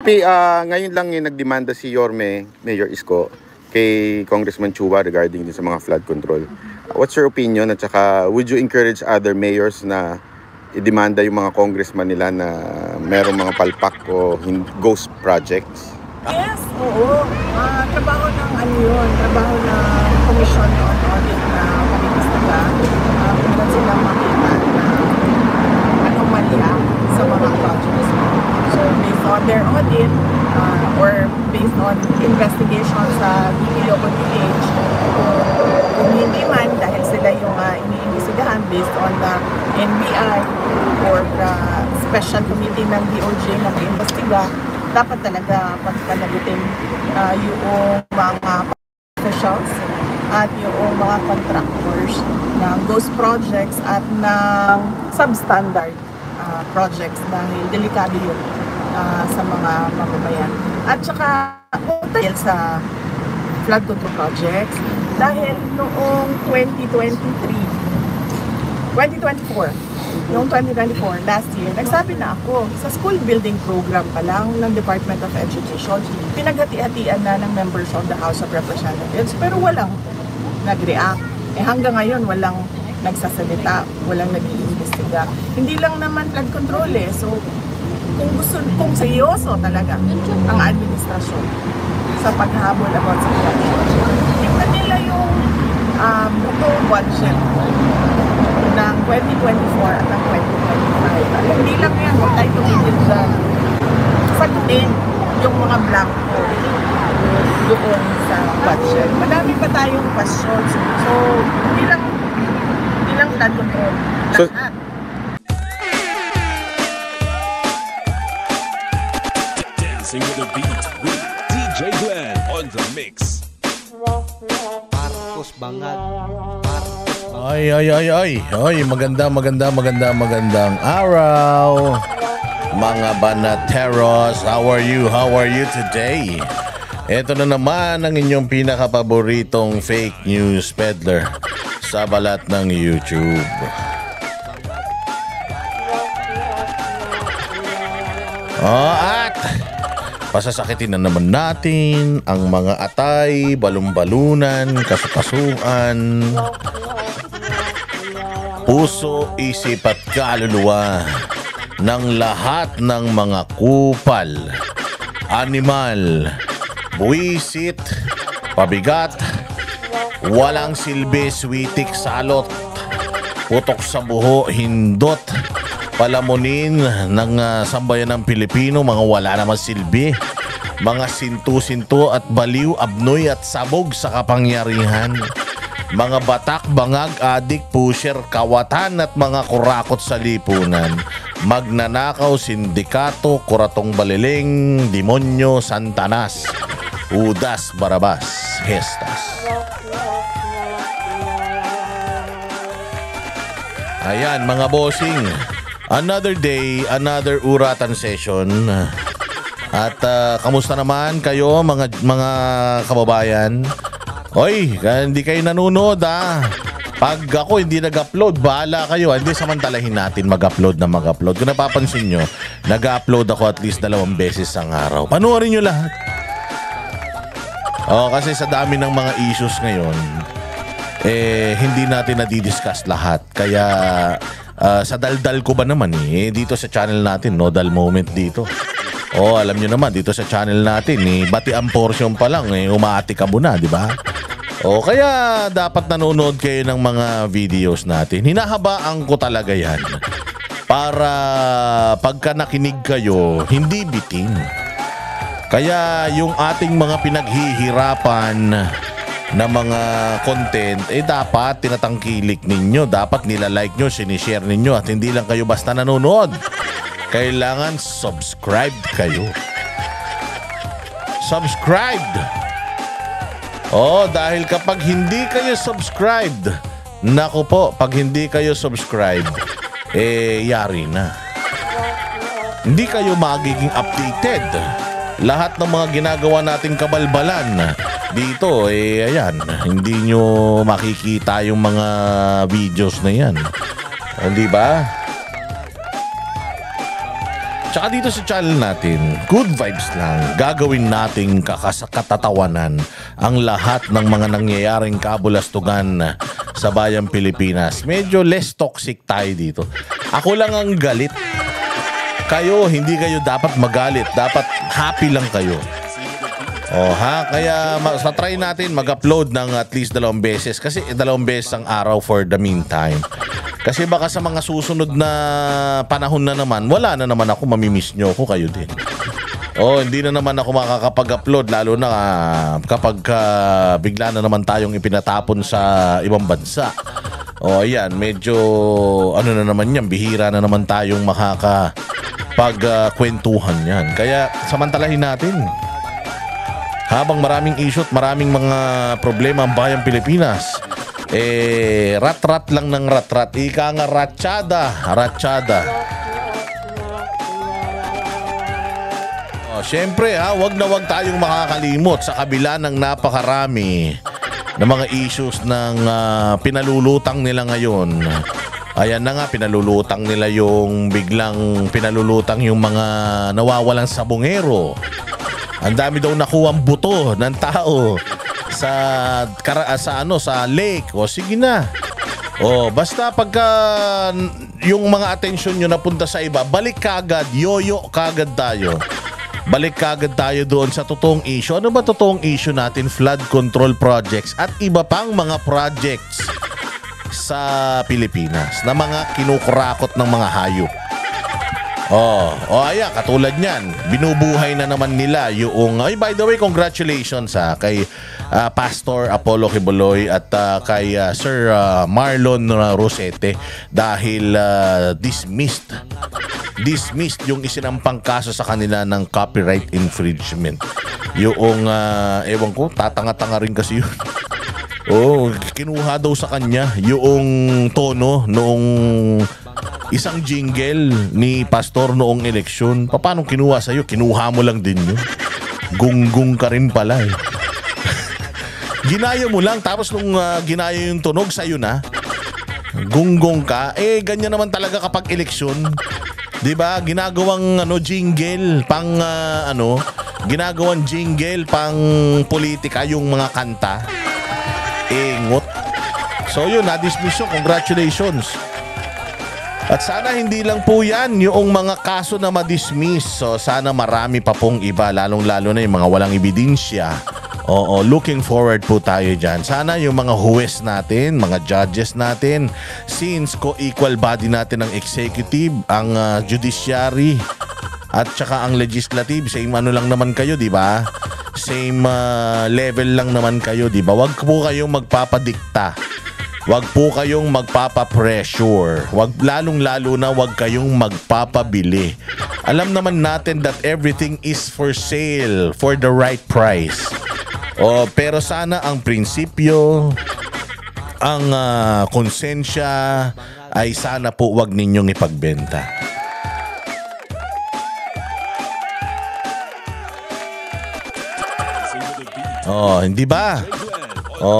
SP, ngayon lang yung nagdemanda si Yorme, Mayor Isko, kay Congressman Chua regarding din sa mga flood control. What's your opinion, at saka would you encourage other mayors na idemanda yung mga congressman nila na merong mga palpak o ghost projects? Yes, oo. Trabaho ng ano yun, trabaho ng Commission on Audit na pag-iistaga kung silang makita na anomalya sa mga projects. So based on their audit or based on investigation sa DPWH, kung hindi man dahil sila yung iniimbestigahan based on the NBI or the special committee ng DOJ na mag-imbestiga, dapat talaga pagpanagutin yung mga officials at yung mga contractors ng ghost projects at ng substandard projects dahil delikado yun sa mga mamamayan. At saka dahil sa flood control projects, dahil noong 2024, last year, nagsabi na ako, sa school building program pa lang ng Department of Education, pinaghati-hatian na ng members of the House of Representatives, pero walang nag-react. Hanggang ngayon, walang nagsasalita, walang nag-iimbestiga. Hindi lang naman flood control so kung seryoso talaga ang administrasyon sa paghahabol about sa flood, tingnan nila yung buong budget ng 2024 at ng 2025. Hindi lang yan, huwag tayo tumigil dyan. Sagutin yung mga blanco doon sa budget. Madami pa tayong questions. So, hindi lang flood control. Lahat. Dancing with the beat with DJ Glenn on the mix. Marcos Bangag. Ay, magandang araw. Mga banateros, how are you today? Ito na naman ang inyong pinakapaboritong fake news peddler sa balat ng YouTube. At pasasakitin na naman natin ang mga atay, balumbalunan, kasukasuan, puso, isip at kaluluwa ng lahat ng mga kupal, animal, buwisit, pabigat, walang silbi, switik, salot, putok sa buho, hindot, palamunin ng sambayan ng Pilipino, mga wala naman silbi, mga sintu-sinto at baliw, abnoy at sabog sa kapangyarihan, mga batak, bangag, adik, pusher, kawatan at mga kurakot sa lipunan, magnanakaw, sindikato, kuratong baliling, demonyo, santanas, Judas, Barabas, Hestas. Ayan mga bossing, another day, another uratan session. At kamusta naman kayo mga kababayan? Hoy, hindi kayo nanonood Pag ako hindi nag-upload, bahala kayo. Hindi samantalahin natin mag-upload. Kung napapansin nyo, nag-upload ako at least 2 beses ang araw. Panoorin nyo lahat. Kasi sa dami ng mga issues ngayon, hindi natin nadidiscuss lahat. Kaya sa daldal ko ba naman dito sa channel natin, Nodal Moment dito. Alam nyo naman, dito sa channel natin, bati ang portion pa lang, umaatikabo na, di ba? Kaya dapat nanonood kayo ng mga videos natin. Hinahabaan ko talaga yan para pagka nakinig kayo, hindi bitin. Kaya yung ating mga pinaghihirapan na mga content, dapat tinatangkilik ninyo, dapat nilalike nyo, sinishare ninyo, at hindi lang kayo basta nanonood. Kailangan subscribe kayo. Subscribed! Dahil kapag hindi kayo subscribed, naku po, pag hindi kayo subscribed, yari na. Hindi kayo magiging updated. Lahat ng mga ginagawa nating kabalbalan dito, ayan, hindi nyo makikita yung mga videos na yan. Hindi ba? Tsaka dito sa channel natin, good vibes lang. Gagawin nating katatawanan ang lahat ng mga nangyayaring kabulastugan sa bayang Pilipinas. Medyo less toxic tayo dito. Ako lang ang galit. Kayo, hindi kayo dapat magalit. Dapat happy lang kayo. Kaya try natin mag-upload ng at least 2 beses. Kasi 2 beses ang araw for the meantime. Kasi baka sa mga susunod na panahon na naman, wala na naman ako, mamimiss nyo ako, kayo din. Hindi na naman ako makakapag-upload, lalo na kapag bigla na naman tayong ipinatapon sa ibang bansa. Ayan, medyo ano na naman yan, bihira na naman tayong makakapagkwentuhan yan. Kaya samantalahin natin. Habang maraming issue at maraming mga problema ang bayang Pilipinas, rat-rat lang ng rat-rat. Ika nga ratsyada. Siyempre wag na wag tayong makakalimot sa kabila ng napakarami na mga issues ng pinalulutang nila ngayon. Ayan na nga, pinalulutang nila yung biglang pinalulutang yung mga nawawalang sabongero. Ang dami daw nakuhang buto ng tao sa lake. Sige na. Basta pagka yung mga atensyon nyo napunta sa iba, balik kagad, yoyo kagad tayo. Balik kagad tayo doon sa totoong issue. Ano ba totoong issue natin? Flood control projects at iba pang mga projects sa Pilipinas na mga kinukurakot ng mga hayop. Ayan, katulad niyan, binubuhay na naman nila yung, by the way, congratulations kay Pastor Apollo Quiboloy at kay Sir Marlon Rosete dahil dismissed yung isinampang kaso sa kanila ng copyright infringement. Yung, ewan ko, tatanga-tanga rin kasi yun. Kinuha daw sa kanya yung tono noong isang jingle ni Pastor noong eleksyon. Paano kinuha sa'yo? Kinuha mo lang din yun. Gunggong ka rin pala Ginaya mo lang, tapos nung ginaya yung tunog sa'yo na, gunggong ka. Ganyan naman talaga kapag eleksyon. Diba? Ginagawang jingle pang ginagawang jingle pang politika yung mga kanta. Ngot. So yun, na-dismiss yun. Congratulations. At sana hindi lang po yan yung mga kaso na ma-dismiss. So sana marami pa pong iba, lalong-lalo na yung mga walang ebidensya. Looking forward po tayo dyan. Sana yung mga huwes natin, mga judges natin, since co-equal body natin ang executive, ang judiciary, at saka ang legislative, same ano lang naman kayo, di ba? Same level lang naman kayo, di ba? Wag po kayong magpapadikta. Wag po kayong magpapa-pressure. Lalong-lalo na wag kayong magpapabili. Alam naman natin that everything is for sale for the right price. Pero sana ang prinsipyo, ang konsensya ay sana po wag ninyong ipagbenta. Hindi ba?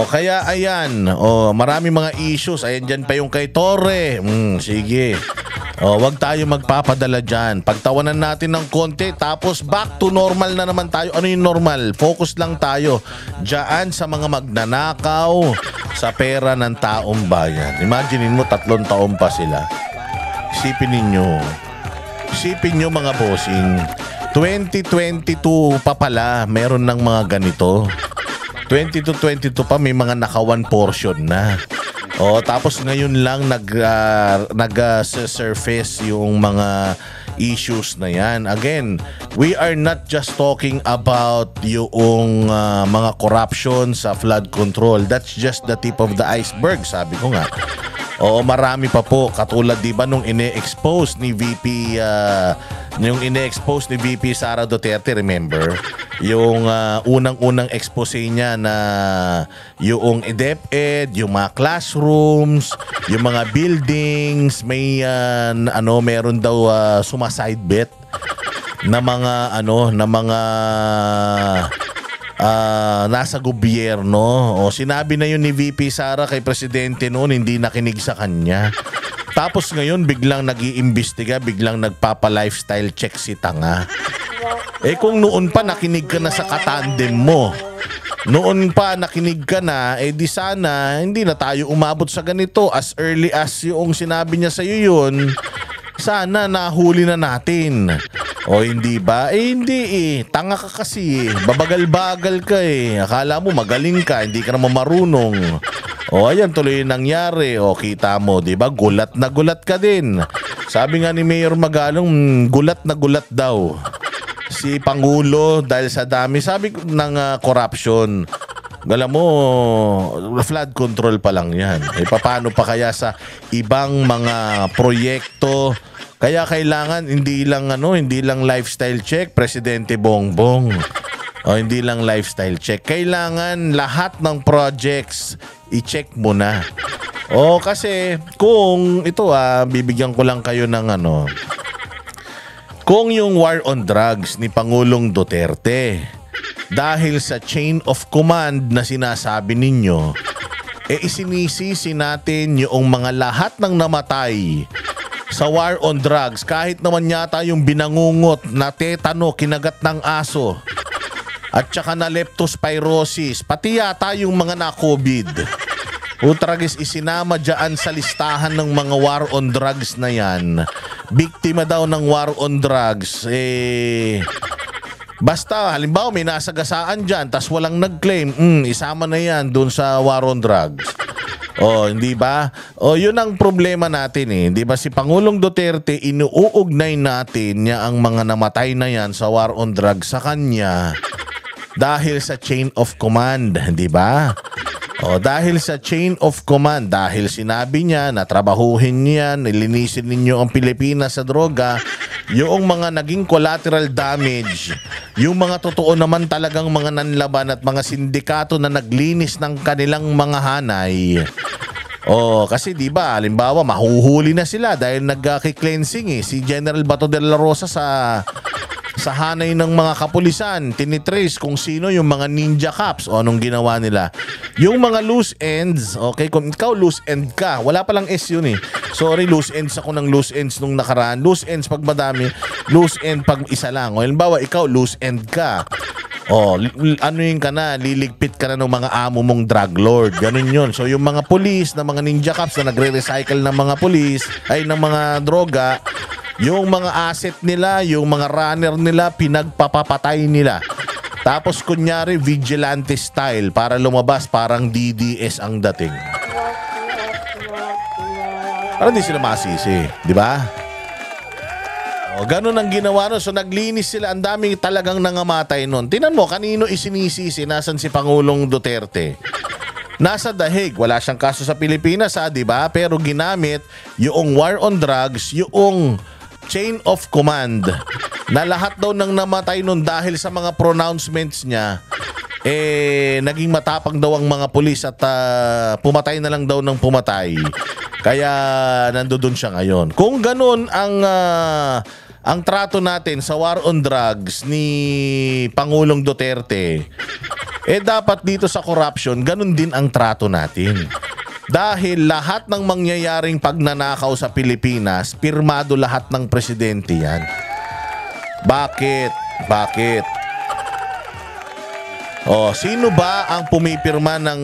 Kaya ayan, marami mga issues. Ayan dyan pa yung kay Torre. Sige. Wag tayo magpapadala dyan. Pagtawanan natin ng konti, tapos back to normal na naman tayo. Ano yung normal? Focus lang tayo dyan sa mga magnanakaw sa pera ng taong bayan. Imaginin mo, 3 taon pa sila. Isipin nyo mga bossing, 2022 pa pala meron ng mga ganito. 2022 pa may mga naka 1 portion na. Tapos ngayon lang nag-surface yung mga issues na yan. Again, we are not just talking about yung mga corruption sa flood control. That's just the tip of the iceberg, sabi ko nga. Marami pa po. Katulad, di ba, nung ine-expose ni VP Sara Duterte, remember? Yung unang-unang expose niya na yung DepEd, yung mga classrooms, yung mga buildings, may meron daw sumaside bet na mga nasa gobyerno. Sinabi na yun ni VP Sara kay presidente noon, hindi nakinig sa kanya. Tapos ngayon biglang nag-iimbestiga, biglang nagpapa-lifestyle check si tanga. Eh kung noon pa nakinig ka na sa katandem mo, noon pa nakinig ka na, eh di sana hindi na tayo umabot sa ganito as early as yung sinabi niya sa'yo yun. Sana nahuli na natin. O hindi ba? Eh hindi eh. Tanga ka kasi eh. Babagal-bagal ka eh. Akala mo magaling ka, hindi ka naman marunong. O ayan tuloy yung nangyari. O kita mo, di ba? Gulat na gulat ka din. Sabi nga ni Mayor Magalong, gulat na gulat daw si Pangulo dahil sa dami sabi ng corruption. Alam mo, flood control pa lang yan. Eh paano pa kaya sa ibang mga proyekto? Kaya kailangan hindi lang lifestyle check, Presidente Bongbong. O hindi lang lifestyle check. Kailangan lahat ng projects i-check mo na. O kasi kung ito bibigyan ko lang kayo ng kung yung war on drugs ni Pangulong Duterte dahil sa chain of command na sinasabi ninyo, isinisisi natin yung mga lahat ng namatay sa war on drugs, kahit naman yata yung binangungot na tetano kinagat ng aso at saka na leptospirosis, pati yata yung mga na-COVID. Utragis isinama dyan sa listahan ng mga war on drugs na yan. Biktima daw ng war on drugs. Basta halimbawa may nasagasaan dyan tas walang nag-claim, isama na yan dun sa war on drugs. Hindi ba? Yun ang problema natin eh. Di ba si Pangulong Duterte, inuugnay natin niya ang mga namatay na yan sa war on drugs sa kanya dahil sa chain of command, di ba? Dahil sa chain of command, dahil sinabi niya na trabahuhin niya, nilinisin ninyo ang Pilipinas sa droga, yung mga naging collateral damage, yung mga totoo naman talagang mga nanlaban at mga sindikato na naglinis ng kanilang mga hanay. Kasi di ba, halimbawa, mahuhuli na sila dahil nagki-cleansing si General Bato de la Rosa sa hanay ng mga kapulisan, tinitrace kung sino yung mga ninja cops anong ginawa nila. Yung mga loose ends, okay, kung ikaw loose end ka, wala palang S yun eh. Sorry, loose ends ako ng loose ends nung nakaraan. Loose ends pag madami, loose end pag isa lang. Halimbawa, ikaw loose end ka. Ano yung ka na, liligpit ka na ng mga amo mong drug lord. Ganun yun. So yung mga police, na mga ninja cops na nagre-recycle ng mga police, ng mga droga, yung mga asset nila, yung mga runner nila, pinagpapapatay nila. Tapos kunyari vigilante style para lumabas parang DDS ang dating. Parang di sila masisi, di ba? Ganun ang ginawa nun. So naglinis sila, ang daming talagang nangamatay nun. Tinan mo, kanino isinisisi? Nasaan si Pangulong Duterte? Nasa dahig, wala siyang kaso sa Pilipinas di ba? Pero ginamit yung war on drugs, yung chain of command na lahat daw ng namatay nun dahil sa mga pronouncements niya, naging matapang daw ang mga pulis at pumatay na lang daw ng pumatay. Kaya nandoon siya ngayon. Kung ganun ang trato natin sa war on drugs ni Pangulong Duterte, dapat dito sa corruption, ganun din ang trato natin. Dahil lahat ng mangyayaring pagnanakaw sa Pilipinas, pirmado lahat ng presidente yan. Bakit? Sino ba ang pumipirma ng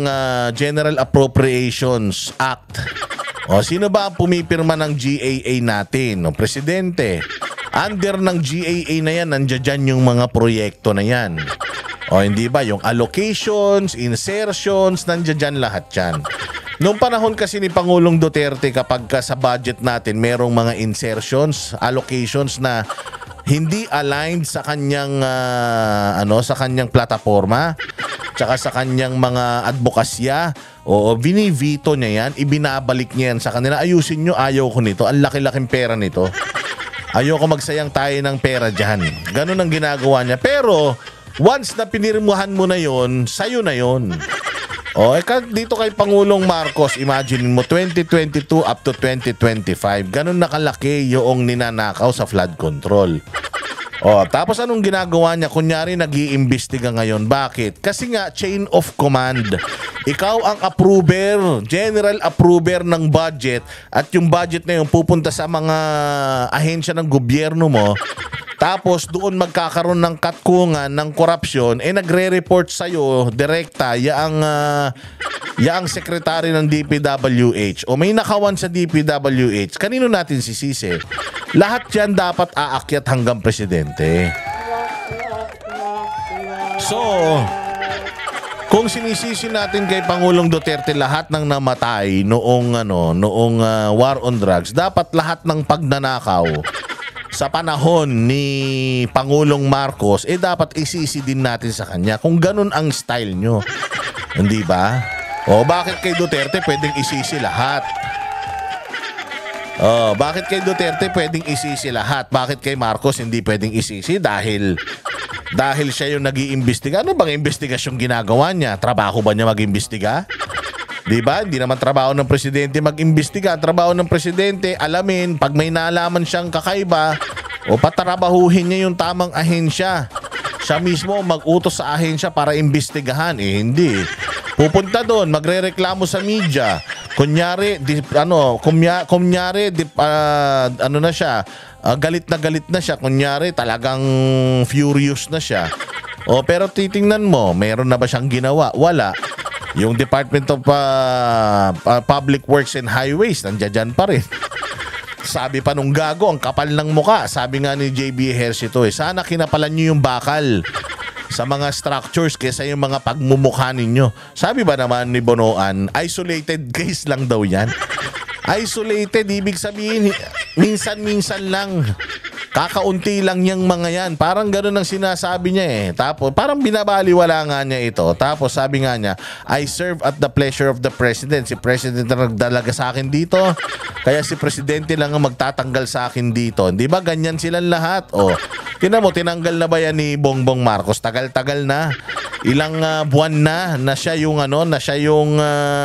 General Appropriations Act? Sino ba ang pumipirma ng GAA natin? Presidente. Under ng GAA na yan, nandiyan yung mga proyekto na yan. Hindi ba? Yung allocations, insertions, nandiyan lahat yan. Noong panahon kasi ni Pangulong Duterte, kapag sa budget natin merong mga insertions, allocations na hindi aligned sa kanyang sa kanyang plataforma, tsaka sa kanyang mga advokasya, binivito niya yan, ibinabalik niya yan sa kanila. Ayusin nyo, ayaw ko nito, ang laki-laking pera nito. Ayoko magsayang tayo ng pera dyan. Ganun ang ginagawa niya. Pero once na pinirmuhan mo na yon, sayo na yon. Dito kay Pangulong Marcos, imagine mo 2022 up to 2025, ganun nakalaki yung ninanakaw sa flood control. Tapos anong ginagawa niya? Kunyari nag-iimbestiga ngayon. Bakit? Kasi nga chain of command. Ikaw ang approver, general approver ng budget at yung budget na yun pupunta sa mga ahensya ng gobyerno mo. Tapos doon magkakaroon ng katkungan, ng korupsyon, nagre-report sa'yo direkta yaang sekretary ng DPWH o may nakawan sa DPWH. Kanino natin sisisi? Lahat yan dapat aakyat hanggang presidente. So, kung sinisisi natin kay Pangulong Duterte lahat ng namatay noong war on drugs, dapat lahat ng pagnanakaw sa panahon ni Pangulong Marcos dapat isisi din natin sa kanya kung ganun ang style nyo. Hindi ba? O bakit kay Duterte pwedeng isisi lahat? Oh, bakit kay Duterte pwedeng isisi lahat? Bakit kay Marcos hindi pwedeng isisi? Dahil siya yung nag-iimbestiga. Ano bang investigasyong ginagawa niya? Trabaho ba niya mag-imbestiga? Diba? Hindi naman trabaho ng presidente mag-imbestiga. Trabaho ng presidente, alamin, pag may naalaman siyang kakaiba, o patrabahuhin niya yung tamang ahensya. Siya mismo mag-utos sa ahensya para imbestigahan. Hindi. Pupunta doon, magrereklamo sa media. Kunyari, galit na siya. Kunyari, talagang furious na siya. Pero titingnan mo, meron na ba siyang ginawa? Wala. Yung Department of Public Works and Highways, nandiyan pa rin. Sabi pa nung gago, ang kapal ng muka. Sabi nga ni JB Ejercito, sana kinapalan nyo yung bakal sa mga structures kaysa yung mga pagmumukha ninyo. Sabi ba naman ni Bonoan, isolated case lang daw yan? Isolated, ibig sabihin, minsan-minsan lang. Kakaunti lang niyang mga yan. Parang gano'n ang sinasabi niya Tapos, parang binabaliwala nga niya ito. Tapos sabi nga niya, I serve at the pleasure of the President. Si President na nagdalaga sa akin dito. Kaya si Presidente lang ang magtatanggal sa akin dito. Di ba ganyan silang lahat? Tinan mo, tinanggal na ba yan ni Bongbong Marcos? Tagal-tagal na. Ilang buwan na siya yung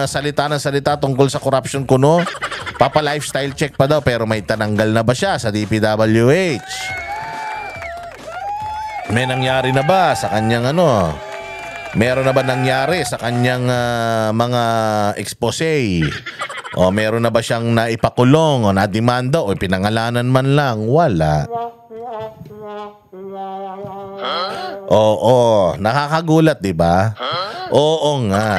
salita ng salita tungkol sa corruption kuno. Papa lifestyle check pa daw pero may tananggal na ba siya sa DPWH? May nangyari na ba sa kanyang Meron na ba nangyari sa kanyang mga expose? O meron na ba siyang naipakulong o nademanda o pinangalanan man lang? Wala. Oo, nakakagulat, 'di ba? Oo nga.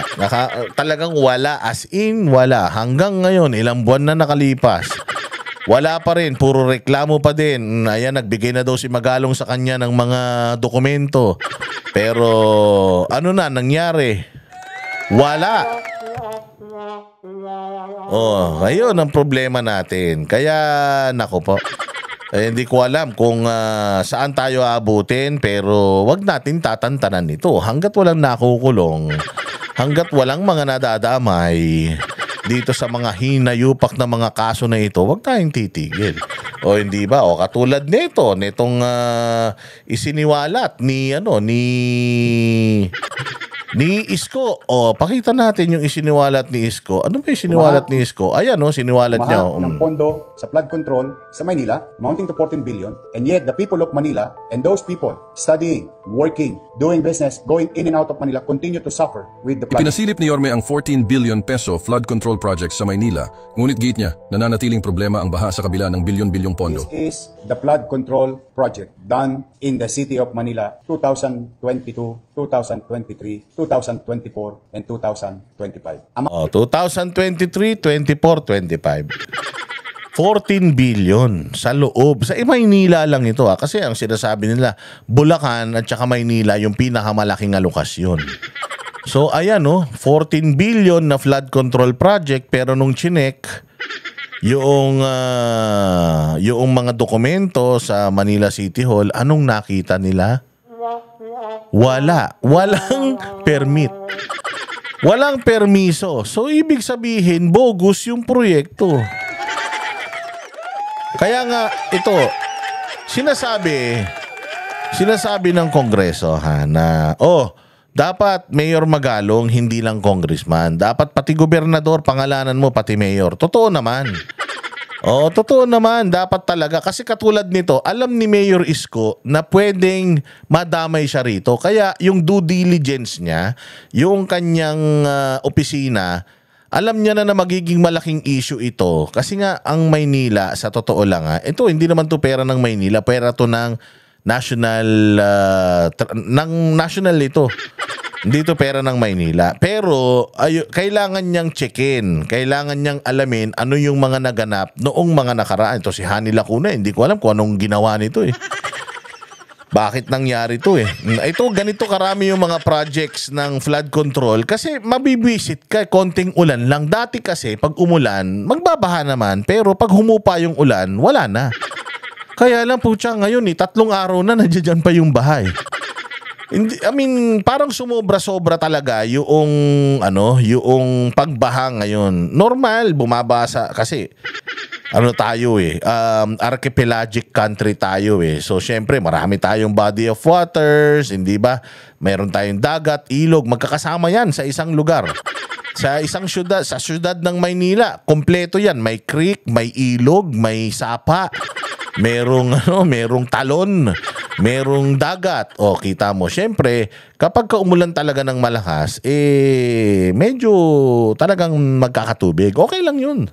Talagang wala, as in wala. Hanggang ngayon, ilang buwan na nakalipas. Wala pa rin, puro reklamo pa din. Ayan, nagbigay na daw si Magalong sa kanya ng mga dokumento. Pero ano na nangyari? Wala. Ayun ang problema natin. Kaya nako po. Hindi ko alam kung saan tayo abutin, pero wag natin tatantanan ito. Hanggat walang nakukulong, hanggat walang mga nadadamay dito sa mga hinayupak na mga kaso na ito, wag tayong titigil. Hindi ba? Katulad nitong isiniwalat ni Isko. Pakita natin yung isiniwalat ni Isko. Ano ba yung isiniwalat ni Isko? Ayan, siniwalat niya. Ng pondo sa flood control sa Maynila, amounting to 14 billion. And yet, the people of Manila and those people studying, working, doing business, going in and out of Manila continue to suffer with the flood. Ipinasilip ni Yorme ang 14 billion peso flood control project sa Maynila. Ngunit gate niya, nananatiling problema ang baha sa kabila ng bilyon-bilyong pondo. This is the flood control project done in the city of Manila 2022, 2023, 2024, and 2025. 2023, 24, 25. 14 billion sa loob. Sa Maynila lang ito kasi ang sinasabi nila, Bulacan at saka Maynila yung pinakamalaking alokasyon. So ayan 14 billion na flood control project, pero nung chinek yung mga dokumento sa Manila City Hall, anong nakita nila? Walang permit. Walang permiso. So ibig sabihin bogus yung proyekto. Kaya nga ito sinasabi ng Kongreso na dapat Mayor Magalong, hindi lang congressman. Dapat pati gobernador, pangalanan mo pati mayor. Totoo naman. Oo, totoo naman. Dapat talaga. Kasi katulad nito, alam ni Mayor Isko na pwedeng madamay siya rito. Kaya yung due diligence niya, yung kanyang opisina, alam niya na magiging malaking issue ito. Kasi nga, ang Maynila, sa totoo lang ito, hindi naman to pera ng Maynila. Pera to ng national, ng national ito. Hindi to pera ng Maynila. Pero kailangan niyang checkin. Kailangan niyang alamin ano yung mga naganap noong mga nakaraan. Ito si Hani Lacuna, hindi ko alam kung anong ginawa nito eh. Bakit nangyari to eh? Ito, ganito karami yung mga projects ng flood control kasi mabibisit ka, konting ulan lang. Dati kasi pag umulan, magbabaha naman. Pero pag humupa yung ulan, wala na. Kaya lang po siya ngayon 3 araw na nandiyan pa yung bahay. Hindi, I mean, parang sumobra-sobra talaga yung yung pagbaha ngayon. Normal, bumabasa kasi tayo archipelagic country tayo eh. So syempre, marami tayong body of waters, hindi ba? Meron tayong dagat, ilog, magkakasama 'yan sa isang lugar. Sa isang syudad, sa syudad ng Maynila, kompleto 'yan. May creek, may ilog, may sapa. Merong talon, merong dagat. O, kita mo, syempre, kapag umulan talaga ng malakas, medyo talagang magkakatubig. Okay lang yun.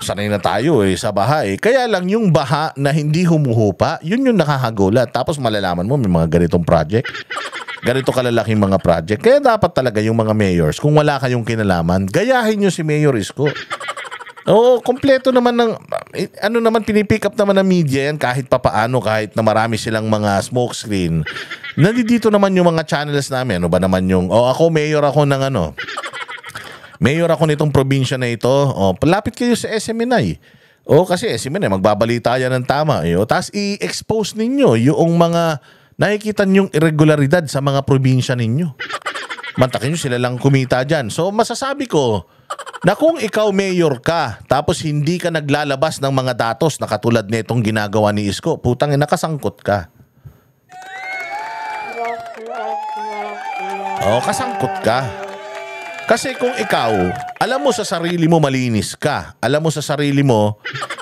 Sanay na tayo sa baha Kaya lang yung baha na hindi humuhupa, yun yung nakakagulat. Tapos malalaman mo, may mga ganitong project. Ganito kalalaking mga project. Kaya dapat talaga yung mga mayors, kung wala kayong kinalaman, gayahin nyo si Mayor Isko. Oo, kompleto naman ng pinipick up naman ng media yan kahit papaano, kahit na marami silang mga smoke screen. Nandito naman yung mga channels namin. Ano ba naman yung ako mayor ako ng mayor ako nitong probinsya na ito. Palapit kayo sa SMNI. Kasi SMNI magbabalita yan ng tama. Tapos i-expose ninyo yung mga nakikita ninyong irregularidad sa mga probinsya ninyo. Mantakin nyo sila lang kumita dyan. So masasabi ko na kung ikaw mayor ka, tapos hindi ka naglalabas ng mga datos na katulad nitong ginagawa ni Isko, putang ina, kasangkot ka. Kasangkot ka. Kasi kung ikaw, alam mo sa sarili mo malinis ka, alam mo sa sarili mo,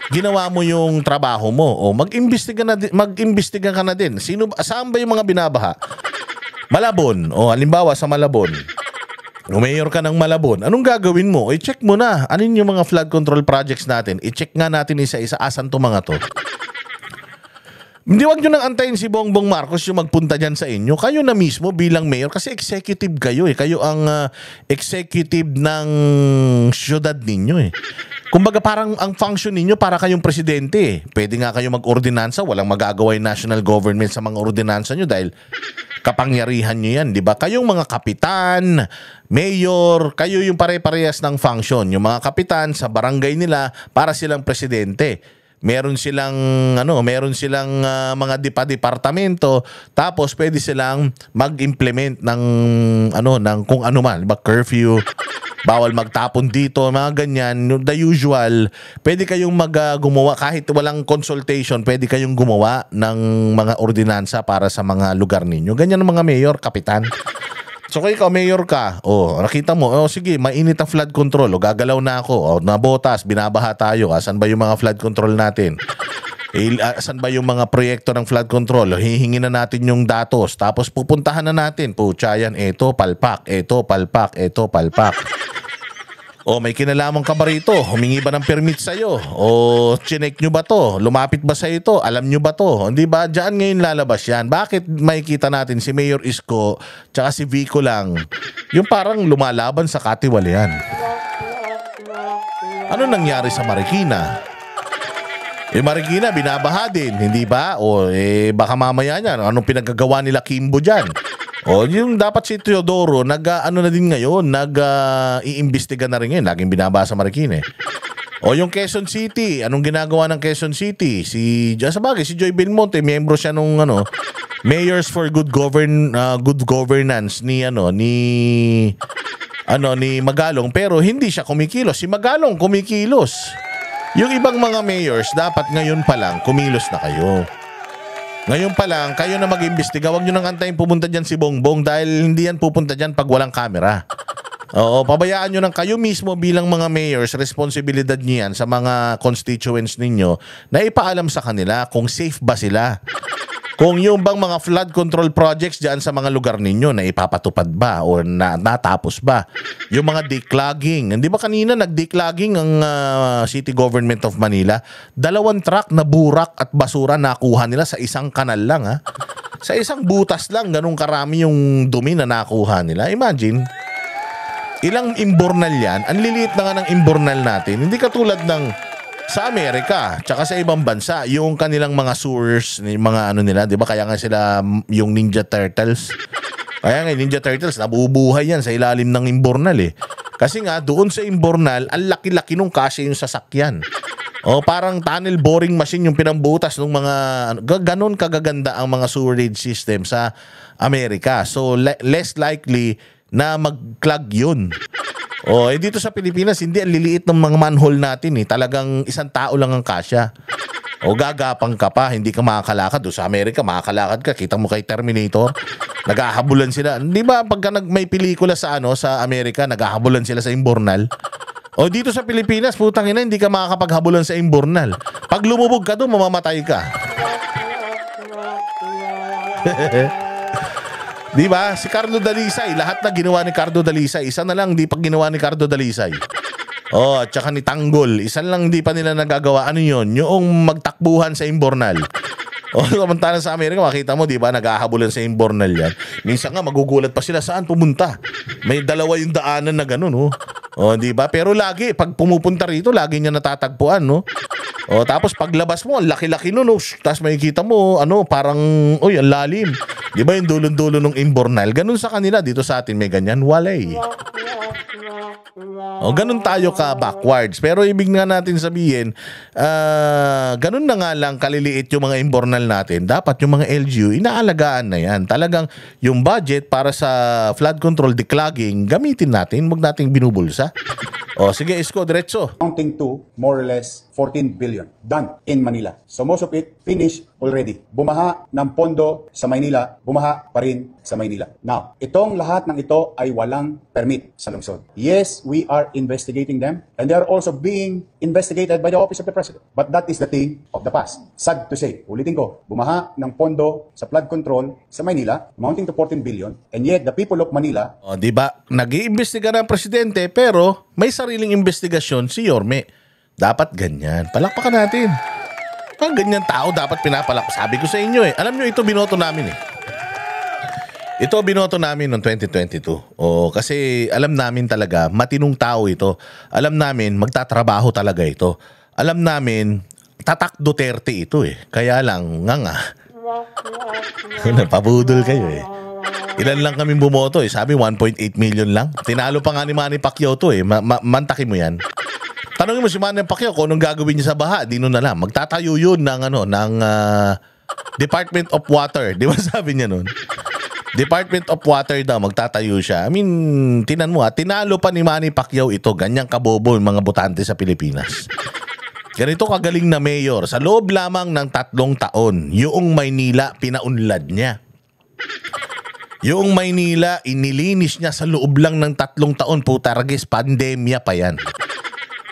ginawa mo yung trabaho mo, mag-imbestiga ka na din. Saan ba yung mga binabaha? Malabon, halimbawa sa Malabon. Mayor ka ng Malabon, anong gagawin mo? I-check mo na. Ano yung mga flood control projects natin? I-check nga natin isa-isa asan to mga to. Hindi, wag nyo nang antayin si Bongbong Marcos yung magpunta dyan sa inyo. Kayo na mismo bilang mayor kasi executive kayo Kayo ang executive ng syudad ninyo Kumbaga parang ang function ninyo para kayong presidente Pwede nga kayo mag-ordinansa, walang magagawa yung national government sa mga ordinansa nyo dahil kapangyarihan nyo yan, di ba? Kayong mga kapitan, mayor, kayo yung pare-parehas ng function. Yung mga kapitan sa barangay nila para silang presidente. Meron silang mga departamento, tapos pwede silang mag-implement ng kung ano man, diba? Curfew, bawal magtapon dito, mga ganyan, the usual. Pwede kayong gumawa kahit walang consultation, pwede kayong gumawa ng mga ordinansa para sa mga lugar ninyo. Ganyan ang mga mayor, kapitan. So kung ikaw mayor ka, nakita mo, sige, mainit ang flood control, gagalaw na ako, nabotas, binabaha tayo, asan ba yung mga flood control natin? Asan ba yung mga proyekto ng flood control? Hihingi na natin yung datos, tapos pupuntahan na natin, pucha yan, eto palpak, eto palpak, eto palpak. May kinalaman ka ba rito? Humingi ba ng permit sa'yo? Chinek nyo ba to? Lumapit ba sa ito? Alam nyo ba to? Hindi ba? Diyan ngayon lalabas yan. Bakit makikita natin si Mayor Isko tsaka si Vico lang? Yung parang lumalaban sa katiwalian. Ano nangyari sa Marikina? Marikina, binabaha din. Hindi ba? Baka mamaya niyan. Anong pinagagawa nila Kimbo dyan? Yung dapat si Teodoro, na din ngayon, iimbestiga na rin ngayon. Laging binabasa Marikina yung Quezon City, anong ginagawa ng Quezon City? Si Joy Belmonte, miyembro siya nung Mayors for Good Governance ni Magalong, pero hindi siya kumikilos. Si Magalong kumikilos. Yung ibang mga mayors, dapat ngayon pa lang kumilos na kayo. Ngayon pa lang, kayo na mag-imbestiga. Huwag nyo nang antayin pupunta dyan si Bongbong dahil hindi yan pupunta dyan pag walang camera. Oo, pabayaan nyo ng kayo mismo bilang mga mayors, responsibilidad nyo yan sa mga constituents ninyo na ipaalam sa kanila kung safe ba sila. Kung yung bang mga flood control projects dyan sa mga lugar ninyo na ipapatupad ba o natapos ba. Yung mga declogging. Hindi ba kanina nag-declogging ang City Government of Manila? 2 truck na burak at basura nakuha nila sa isang kanal lang ha. Sa isang butas lang, ganun karami yung dumi na nakuha nila. Imagine, ilang imbornal yan. Ang liliit na nga ng imbornal natin. Hindi katulad ng sa Amerika, tsaka sa ibang bansa, yung kanilang mga sewers, yung mga ano nila, di ba? Kaya nga sila yung Ninja Turtles. Kaya nga Ninja Turtles, nabubuhay yan sa ilalim ng imbornal eh. Kasi nga, doon sa imbornal, ang laki-laki nung kasi yung sasakyan. O parang tunnel boring machine yung pinambutas ng mga, ganon kagaganda ang mga sewerage system sa Amerika. So, less likely na mag-clog yun. Oh, dito sa Pilipinas, hindi ang liliit ng mga manhole natin eh. Talagang isang tao lang ang kasya. O gagapang ka pa, hindi ka makakalakad. O sa Amerika, makakalakad ka. Kita mo kay Terminator, naghahabulan sila. Di ba pagka may pelikula sa sa Amerika, naghahabulan sila sa imbornal? O dito sa Pilipinas, putang ina, hindi ka makakapaghabulan sa imbornal. Pag lumubog ka doon, mamamatay ka. Di ba? Si Cardo Dalisay, lahat na ginawa ni Cardo Dalisay. Isa na lang di pa ginawa ni Cardo Dalisay. Oh, at saka ni Tanggol, isa lang di pa nila nagagawa. Ano yun? Yung magtakbuhan sa imbornal. Oh, samantalang sa Amerika, makita mo, di ba, naghahabulan sa imbornal yan. Minsan nga, magugulat pa sila, saan pumunta? May 2 yung daanan na ganun, oh. Oh, di ba? Pero lagi, pag pumupunta rito, lagi niya natatagpuan, no? Oh, tapos paglabas mo, ang laki-laki nun, oh. Tapos makikita mo, parang, uy, ang lalim. Di ba yung dulon-dulo ng imbornal? Ganun sa kanila, dito sa atin may ganyan, walay. O, ganun tayo ka backwards. Pero ibig nga natin sabihin, ganun na nga lang kaliliit yung mga imbornal natin. Dapat yung mga LGU, inaalagaan na yan. Talagang yung budget para sa flood control, declogging, gamitin natin. Huwag nating binubulsa. O, sige, Isko, diretso. Amounting to more or less 14 billion done in Manila. So most of it finished already. Bumaha ng pondo sa Maynila, bumaha pa rin sa Maynila. Now, itong lahat ng ito ay walang permit sa lungsod. Yes, we are investigating them and they are also being investigated by the Office of the President. But that is the thing of the past. Sad to say, ulitin ko, bumaha ng pondo sa flood control sa Maynila, amounting to 14 billion, and yet the people of Manila. O, di ba? Nag-iimbestiga ng presidente pero may sariling investigasyon si Yorme. Dapat ganyan. Palakpakan natin. Ang ganyan tao dapat pinapalak. Sabi ko sa inyo Alam nyo, ito binoto namin Ito binoto namin noong 2022. O, kasi alam namin talaga, matinong tao ito. Alam namin, magtatrabaho talaga ito. Alam namin, tatak Duterte ito Kaya lang, nga. Napabudol kayo Ilan lang kami bumoto Sabi 1.8 million lang. Tinalo pa nga ni Manny Pacquiao to Mantakin mo yan. Tanongin mo si Manny Pacquiao kung anong gagawin niya sa baha. Di nun na lang. Magtatayo yun ng Department of Water. Di ba sabi niya nun? Department of Water daw. Magtatayo siya. I mean, tinan mo tinalo pa ni Manny Pacquiao ito. Ganyang kabobo yung mga botante sa Pilipinas. Ganito kagaling na mayor. Sa loob lamang ng 3 taon, yung Maynila, pinaunlad niya. Yung Maynila, inilinis niya sa loob lang ng 3 taon. Putaragis, pandemya pa yan.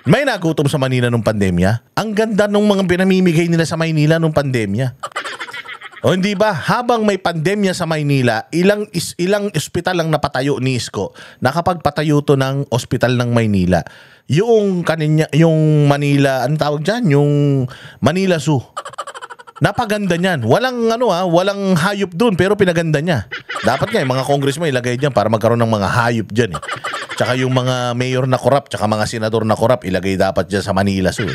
May nagutom sa Manila nung pandemya? Ang ganda nung mga pinamimigay nila sa Maynila nung pandemya. O hindi ba, habang may pandemya sa Maynila, ilang ospital lang napatayo ni Isko. Nakapagpatayo to ng ospital ng Maynila. Yung Manila, anong tawag dyan? Yung Manila Zoo. Napaganda niyan. Walang hayop doon pero pinaganda niya. Dapat nga yung mga congressman ilagay diyan para magkaroon ng mga hayop diyan Tsaka yung mga mayor na korap, tsaka mga senador na korap, ilagay dapat diyan sa Manila Zoo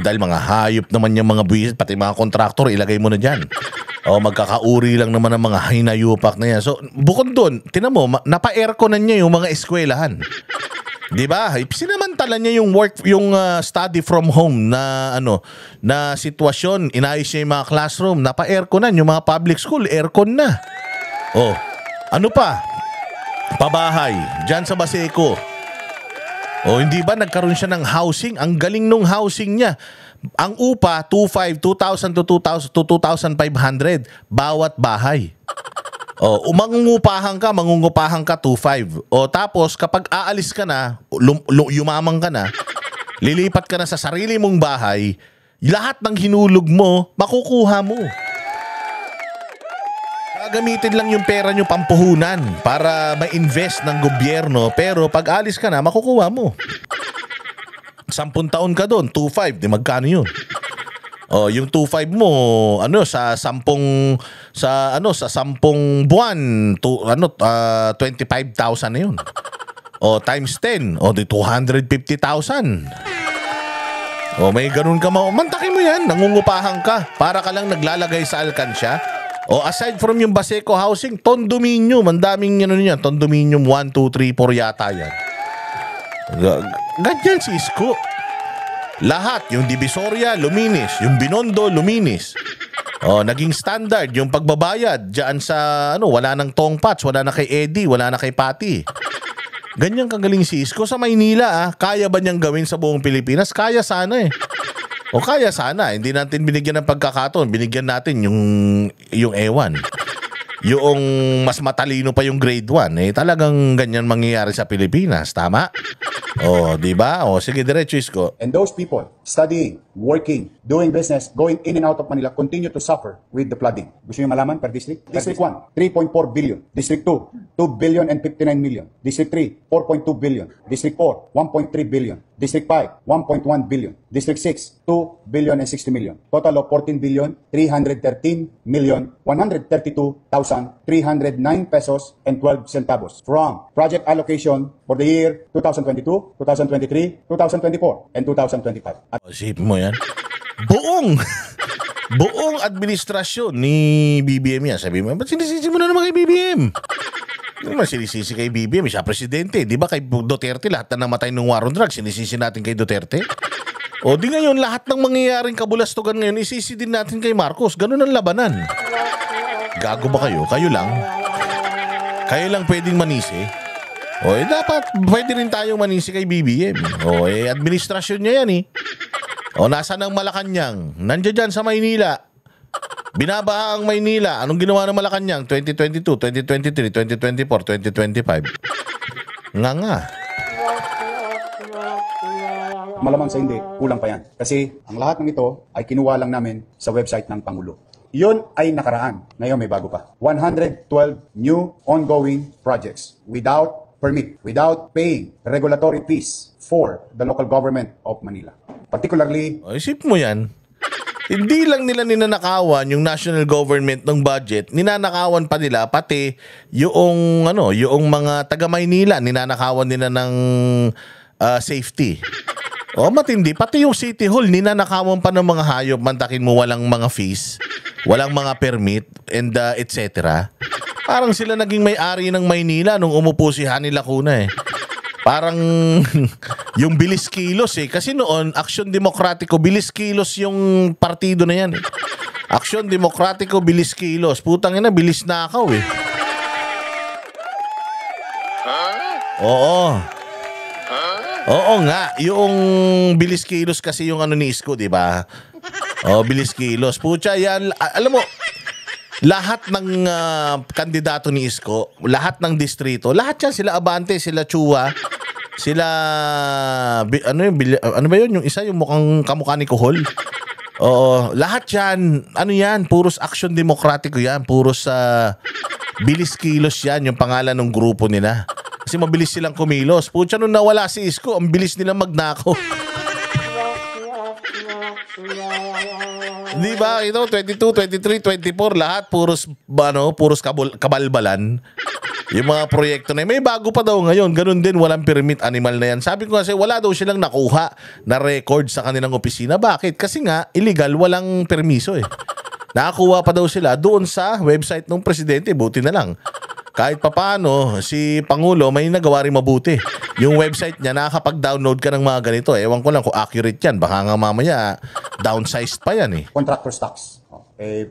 dahil mga hayop naman yung mga buwisit, pati mga kontraktor, ilagay mo na diyan. Magkakauri lang naman ng mga hinayupak na yan. So, bukod doon, tinan mo, napa-aircon na niya yung mga eskwelahan. Di ba? Sinamantala niya yung study from home na na sitwasyon, inayos niya yung mga classroom, napa-airconan yung mga public school, aircon na. Ano pa? Pabahay, dyan sa Baseco. Hindi ba nagkaroon siya ng housing? Ang galing nung housing niya. Ang upa, 2,500 to 2,500 bawat bahay. O, mangungupahan ka 2.5. O, tapos kapag aalis ka na, yumamang ka na, lilipat ka na sa sarili mong bahay, lahat ng hinulog mo, makukuha mo. Gagamitin lang yung pera nyo pampuhunan para ma-invest ng gobyerno, pero pag alis ka na, makukuha mo. 10 taon ka doon, 2.5, di magkano yun? Oh, yung 2.5 mo, sa 10 buwan, 25,000 na yun. O times 10, o di 250,000. O may ganun ka mantakin mo yan, nangungupahan ka para ka lang naglalagay sa alkansya. O aside from yung Baseco housing, condominium, ang daming yan, condominium 1, 2, 3, 4 yata yan. Ganyan si Isko. Lahat, yung Divisoria, luminis. Yung Binondo, luminis. O, naging standard yung pagbabayad diyan sa, wala nang tongpats, wala na kay Eddie, wala na kay Patty. Ganyan kagaling si Isko sa Maynila, Kaya ba niyang gawin sa buong Pilipinas? Kaya sana eh. O kaya sana, hindi natin binigyan ng pagkakataon, binigyan natin yung ewan. Yung mas matalino pa yung grade 1, talagang ganyan mangyayari sa Pilipinas, tama? O, di ba? O, sige, diretso Isko. And those people studying, working, doing business, going in and out of Manila continue to suffer with the flooding. Gusto niyo malaman per district? District 1, 3.4 billion. District 2, 2 billion and 59 million. District 3, 4.2 billion. District 4, 1.3 billion. District 5, 1.1 billion. District 6, 2 billion and 60 million. Total of 14 billion, 313 million, 132,309 pesos and 12 centavos from project allocation for the year 2022, 2023, 2024, and 2025. O, isipin mo yan. Buong administrasyon ni BBM yan. Sabi mo, ba't sinisisi mo na naman kay BBM? Hindi naman sinisisi kay BBM. Siya presidente. Di ba kay Duterte lahat na namatay ng war on drugs, sinisisi natin kay Duterte? O di ngayon, lahat ng mangyayaring kabulastugan ngayon, isisi din natin kay Marcos. Ganun ang labanan. Gago ba kayo? Kayo lang pwedeng manisi. O dapat pwede rin tayong manisi kay BBM. O administrasyon niya yan O nasa ng Malacanang? Nandiyan dyan sa Maynila. Binabaha ang Maynila. Anong ginawa ng Malacanang? 2022, 2023, 2024, 2025. Nga. Malamang sa hindi, kulang pa yan. Kasi ang lahat ng ito ay kinuha lang namin sa website ng Pangulo. Yun ay nakaraan. Ngayon may bago pa. 112 new ongoing projects without permit, without paying regulatory fees for the local government of Manila. Particularly, O, isip mo yan. Hindi lang nila ninanakawan yung national government ng budget, ninanakawan pa nila pati yung mga taga Maynila, ninanakawan nila ng safety. O matindi, pati yung City Hall, ninanakawan pa ng mga hayop, mantakin mo walang mga fees, walang mga permit, and etc. Parang sila naging may-ari ng Maynila nung umupo si Hani Lacuna Parang yung bilis kilos kasi noon, Aksyon Demokratiko, bilis kilos yung partido na yan Aksyon Demokratiko, bilis kilos. Putang ina, bilis nakaw Oo nga, yung bilis kilos kasi yung ni Isko, di ba? Bilis kilos. Pucha, yan, alam mo, lahat ng kandidato ni Isko, lahat ng distrito, lahat yan, sila Abante, sila Chua, sila, ano ba yun? Yung isa, yung mukhang kamukha ni Kuhol. Oo, lahat yan, puros Aksyon Demokratiko yan, puros bilis kilos yan, yung pangalan ng grupo nila. Kasi mabilis silang kumilos. Pucha, nung nawala si Isko, ang bilis nilang magnakaw. Di ba? 22, 23, 24, lahat puros kabalbalan. Yung mga proyekto na may bago pa daw ngayon. Ganun din, walang permit animal na yan. Sabi ko kasi wala daw silang nakuha na record sa kanilang opisina. Bakit? Kasi nga, illegal, walang permiso Nakakuha pa daw sila doon sa website ng presidente. Buti na lang. Kahit papaano, si Pangulo may nagawa rin mabuti. Yung website niya, nakakapag-download ka ng mga ganito. Ewan ko lang kung accurate yan. Baka nga mamaya, downsized pa yan contractor's tax.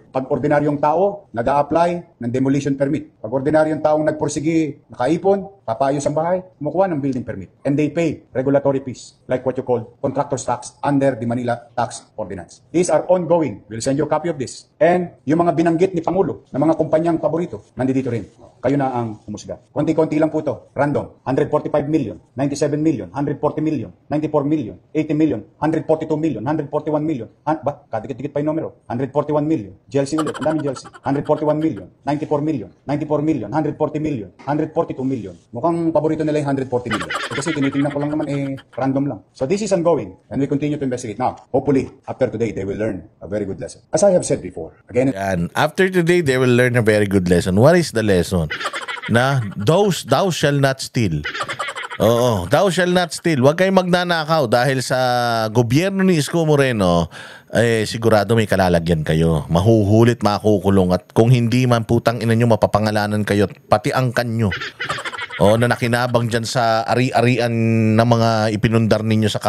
Pag ordinaryong tao, nag-a-apply, ng demolition permit. Pag ordinaryong taong nagpursigi, nakaipon, papaayos ang bahay, kumukuha ng building permit. And they pay regulatory fees, like what you call contractor's tax under the Manila Tax Ordinance. These are ongoing. We'll send you a copy of this. And yung mga binanggit ni Pangulo na mga kumpanyang paborito, nandito rin. Kayo na ang humusga. Konti-konti lang po to. Random. 145 million, 97 million, 140 million, 94 million, 80 million, 142 million, 141 million. Ba? Kadikit-dikit pa yung numero. 141 million. GLC ulit. Ang daming GLC. 141 million, 94 million, 94 million, 140 million, 142 million. Mukhang paborito nila yung 140 million. Kasi tinitingnan ko lang naman random lang. So this is ongoing and we continue to investigate. Now, hopefully, after today, they will learn a very good lesson. As I have said before, again, Yan. After today, they will learn a very good lesson. What is the lesson? Na thou shall not steal. Oo, thou shall not steal. Huwag kayong magnanakaw dahil sa gobyerno ni Isko Moreno, sigurado may kalalagyan kayo. Mahuhulit, makukulong. At kung hindi man, putang ina nyo, mapapangalanan kayo. Pati angkan nyo. O, na nakinabang dyan sa ari-arian na mga ipinundar ninyo sa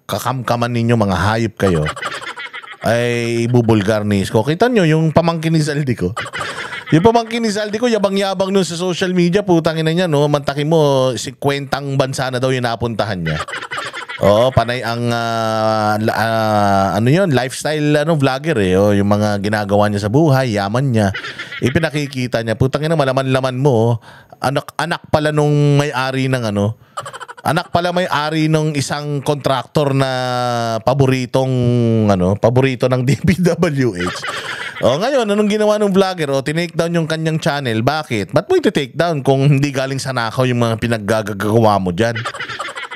kakamkaman ninyo, mga hayop kayo, ay ibubulgar ni Isko. Kita nyo yung pamangkin ni Zaldico. Yung pamangkin ni Zaldico, yabang-yabang nun sa social media, putang ina niya, no? Mantakin mo, 50 bansa na daw yung napuntahan niya. Oo, panay ang ano yun, lifestyle vlogger Oh, yung mga ginagawa niya sa buhay, yaman niya. Ipinakikita niya, putang ina, malaman-laman mo, anak pala nung may-ari ng anak pala may-ari ng isang kontraktor na paborito ng DPWH. Ngayon, anong ginawa ng vlogger? Tinake down yung kanyang channel. Bakit? Ba't mo iti-take down kung hindi galing sa nakaw yung mga pinaggagawa mo dyan?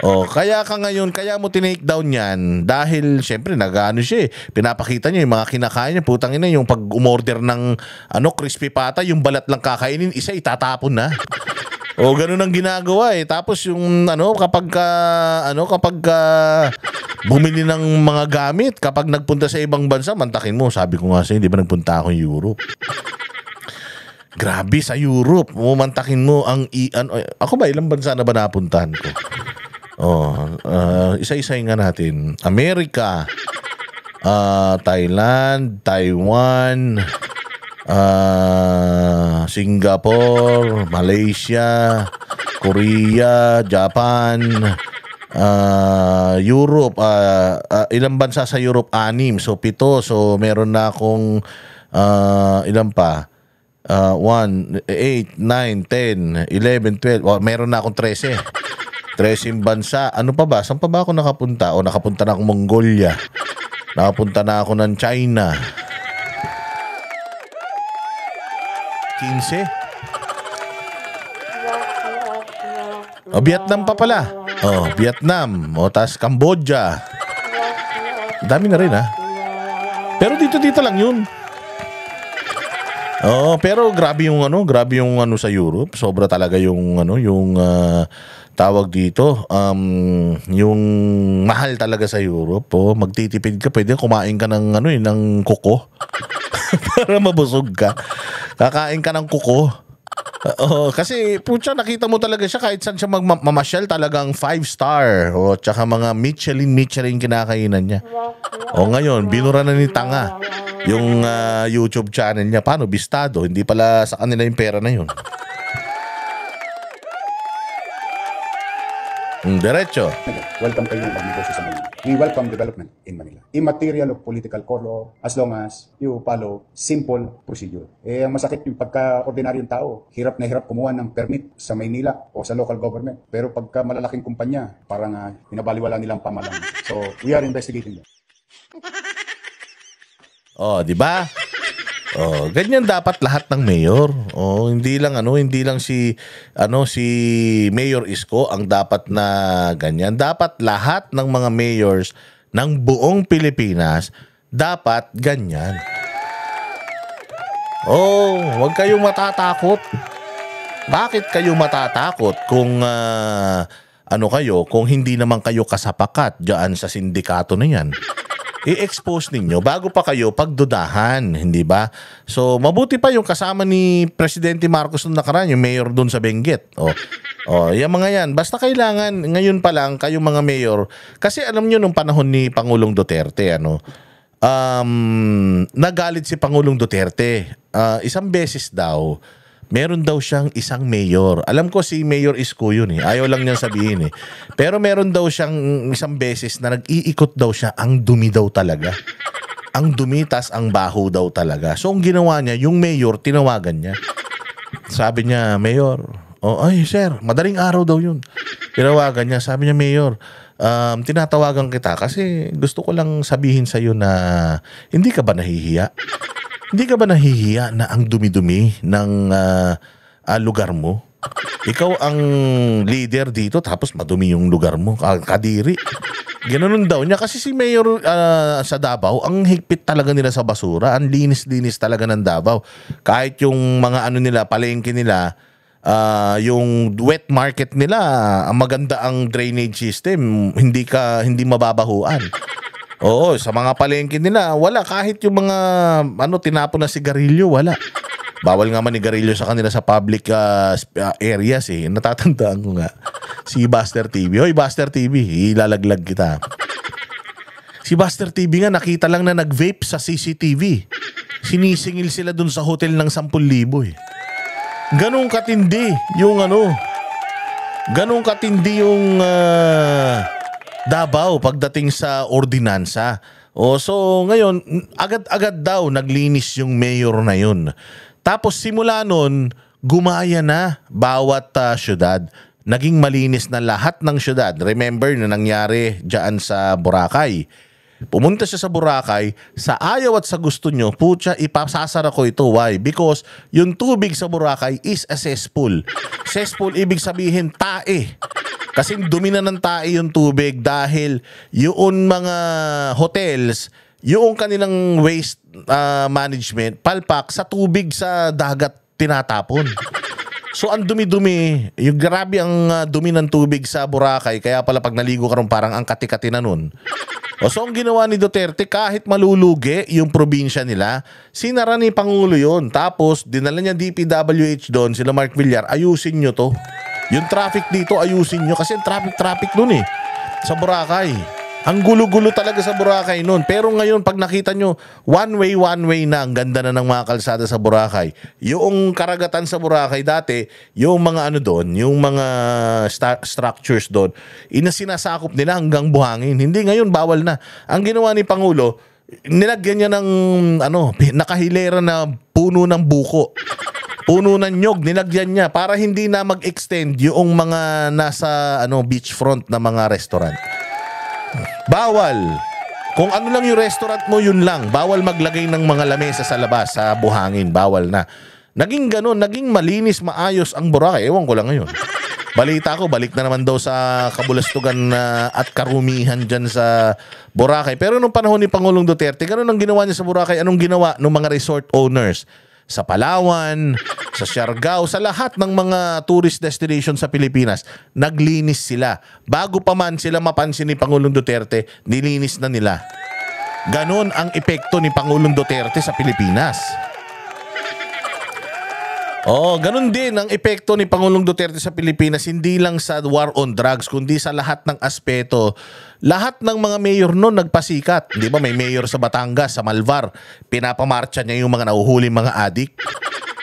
Kaya ka ngayon, kaya mo tinake down yan dahil syempre nag-ano siya pinapakita niya yung mga kinakain niya. Putang ina, yung pag umorder ng crispy pata, yung balat lang kakainin, isa itatapon na. Ganun ang ginagawa Tapos yung kapag bumili ng mga gamit, kapag nagpunta sa ibang bansa, mantakin mo, sabi ko nga sa'yo, di ba nagpunta ako Europe? Grabe sa Europe, mantakin mo ako ba, ilang bansa na ba napuntahan ko? Isa-isahin nga natin. Amerika, Thailand, Taiwan, Singapore, Malaysia, Korea, Japan, Europe, ilang bansa sa Europe? 6, so 7. So meron na akong ilan pa? 1, 8, 9, 10, 11, 12. Meron na akong 13. 13 bansa. Ano pa ba? Saan pa ba ako nakapunta? Nakapunta na akong Mongolia. Nakapunta na ako ng China. 15. Vietnam pa pala. Vietnam. Tas Cambodia. Dami na rin Pero dito lang yun. Pero grabe yung sa Europe. Sobra talaga yung tawag dito, yung mahal talaga sa Europe. Magtitipid ka, pwede kumain ka ng ng kuko para mabusog ka. Kakain ka ng kuko. Kasi putya, nakita mo talaga siya kahit saan siya mamasyal, talagang 5-star. Tsaka mga Michelin kinakainan niya. Ngayon, binura na ni Tanga yung YouTube channel niya. Paano? Bistado. Hindi pala sa kanila yung pera na yun. Diretso. Welcome kayo ng pagnegosyo sa Manila. We welcome development in Manila. Immaterial of political color as long as you follow simple procedure. Ang masakit yung pagka-ordinaryong tao, hirap na hirap kumuha ng permit sa Maynila o sa local government. Pero pagka malalaking kumpanya, parang pinabaliwala nilang pamalan. So, we are investigating that. Di ba? Ganyan dapat lahat ng mayor. Hindi lang si Mayor Isko ang dapat na ganyan. Dapat lahat ng mga mayors ng buong Pilipinas dapat ganyan. Huwag kayong matatakot. Bakit kayo matatakot kung kung hindi naman kayo kasapakat diyan sa sindikato na yan? I-expose ninyo bago pa kayo pagdudahan, hindi ba? So, mabuti pa yung kasama ni Presidente Marcos nung nakaraan, yung mayor doon sa Benguet. Yung mga yan. Basta kailangan, ngayon pa lang, kayong mga mayor, kasi alam nyo nung panahon ni Pangulong Duterte, nagalit si Pangulong Duterte. Isang beses daw, meron daw siyang isang mayor. Alam ko si Mayor Isko yun eh. Ayaw lang niyang sabihin eh. Pero meron daw siyang isang beses na nag-iikot daw siya. Ang dumi daw talaga. Ang dumi, tas ang baho daw talaga. So ang ginawa niya, yung mayor, tinawagan niya. Sabi niya, Mayor, ay sir, madaling araw daw yun. Tinawagan niya, sabi niya, Mayor, tinatawagan kita kasi gusto ko lang sabihin sa'yo na hindi ka ba nahihiya? Hindi ka ba nahihiya na ang dumi-dumi ng lugar mo? Ikaw ang leader dito tapos madumi yung lugar mo. Kadiri. Ganoon daw niya kasi si Mayor sa Davao, ang higpit talaga nila sa basura. Ang linis-linis talaga ng Davao. Kahit yung mga ano nila, palengke nila, yung wet market nila, ang maganda ang drainage system, hindi mababahuan. Oo, sa mga palengke nila, wala kahit yung mga tinapon na sigarilyo, wala. Bawal nga manigarilyo sa kanila sa public areas eh. Natatandaan ko nga. Si Buster TV. Hoy, Buster TV, ilalaglag kita. Si Buster TV nga nakita lang na nag-vape sa CCTV. Sinisingil sila dun sa hotel ng 10,000 eh. Ganong katindi yung ganong katindi yung Davao pagdating sa ordinansa. So ngayon, agad-agad daw naglinis yung mayor na yun. Tapos simula nun, gumaya na bawat syudad. Naging malinis na lahat ng syudad. Remember na nangyari dyan sa Boracay. Pumunta siya sa Boracay, sa ayaw at sa gusto nyo, putya, ipasasara ko ito. Why? Because yung tubig sa Boracay is a cesspool. Cesspool, ibig sabihin, tae. Kasi dumi na ng tae yung tubig dahil yung mga hotels, yung kanilang waste management, palpak sa tubig sa dagat tinatapon. So ang dumi-dumi, yung grabe ang dumi ng tubig sa Boracay, kaya pala pag naligo ka ron parang ang kati-kati na nun. So ang ginawa ni Duterte, kahit malulugi yung probinsya nila, sinara ni Pangulo yun. Tapos dinala niya DPWH doon, sila Mark Villar, ayusin nyo to. Yung traffic dito, ayusin nyo. Kasi traffic dun eh. Sa Boracay. Ang gulo-gulo talaga sa Boracay nun. Pero ngayon, pag nakita nyo, one way na. Ang ganda na ng mga kalsada sa Boracay. Yung karagatan sa Boracay dati, yung mga doon, yung mga structures doon, sinasakop nila hanggang buhangin. Hindi ngayon, bawal na. Ang ginawa ni Pangulo, nilagyan niya ng nakahilera na puno ng buko. Puno ng nyog, nilagyan niya para hindi na mag-extend yung mga nasa beachfront na mga restaurant. Bawal. Kung ano lang yung restaurant mo, yun lang. Bawal maglagay ng mga lamesa sa labas, sa buhangin. Bawal na. Naging ganun, naging malinis, maayos ang Boracay. Ewan ko lang ngayon. Balita ko, balik na naman daw sa kabulastugan at karumihan dyan sa Boracay. Pero nung panahon ni Pangulong Duterte, ganun ang ginawa niya sa Boracay. Anong ginawa ng mga resort owners? Sa Palawan, sa Siargao, sa lahat ng mga tourist destination sa Pilipinas, naglinis sila. Bago pa man sila mapansin ni Pangulong Duterte, nilinis na nila. Ganon ang epekto ni Pangulong Duterte sa Pilipinas. Ganon din ang epekto ni Pangulong Duterte sa Pilipinas, hindi lang sa war on drugs, kundi sa lahat ng aspeto. Lahat ng mga mayor noon nagpasikat. Di ba may mayor sa Batangas, sa Malvar, pinapamarcha niya yung mga nahuhuling mga adik.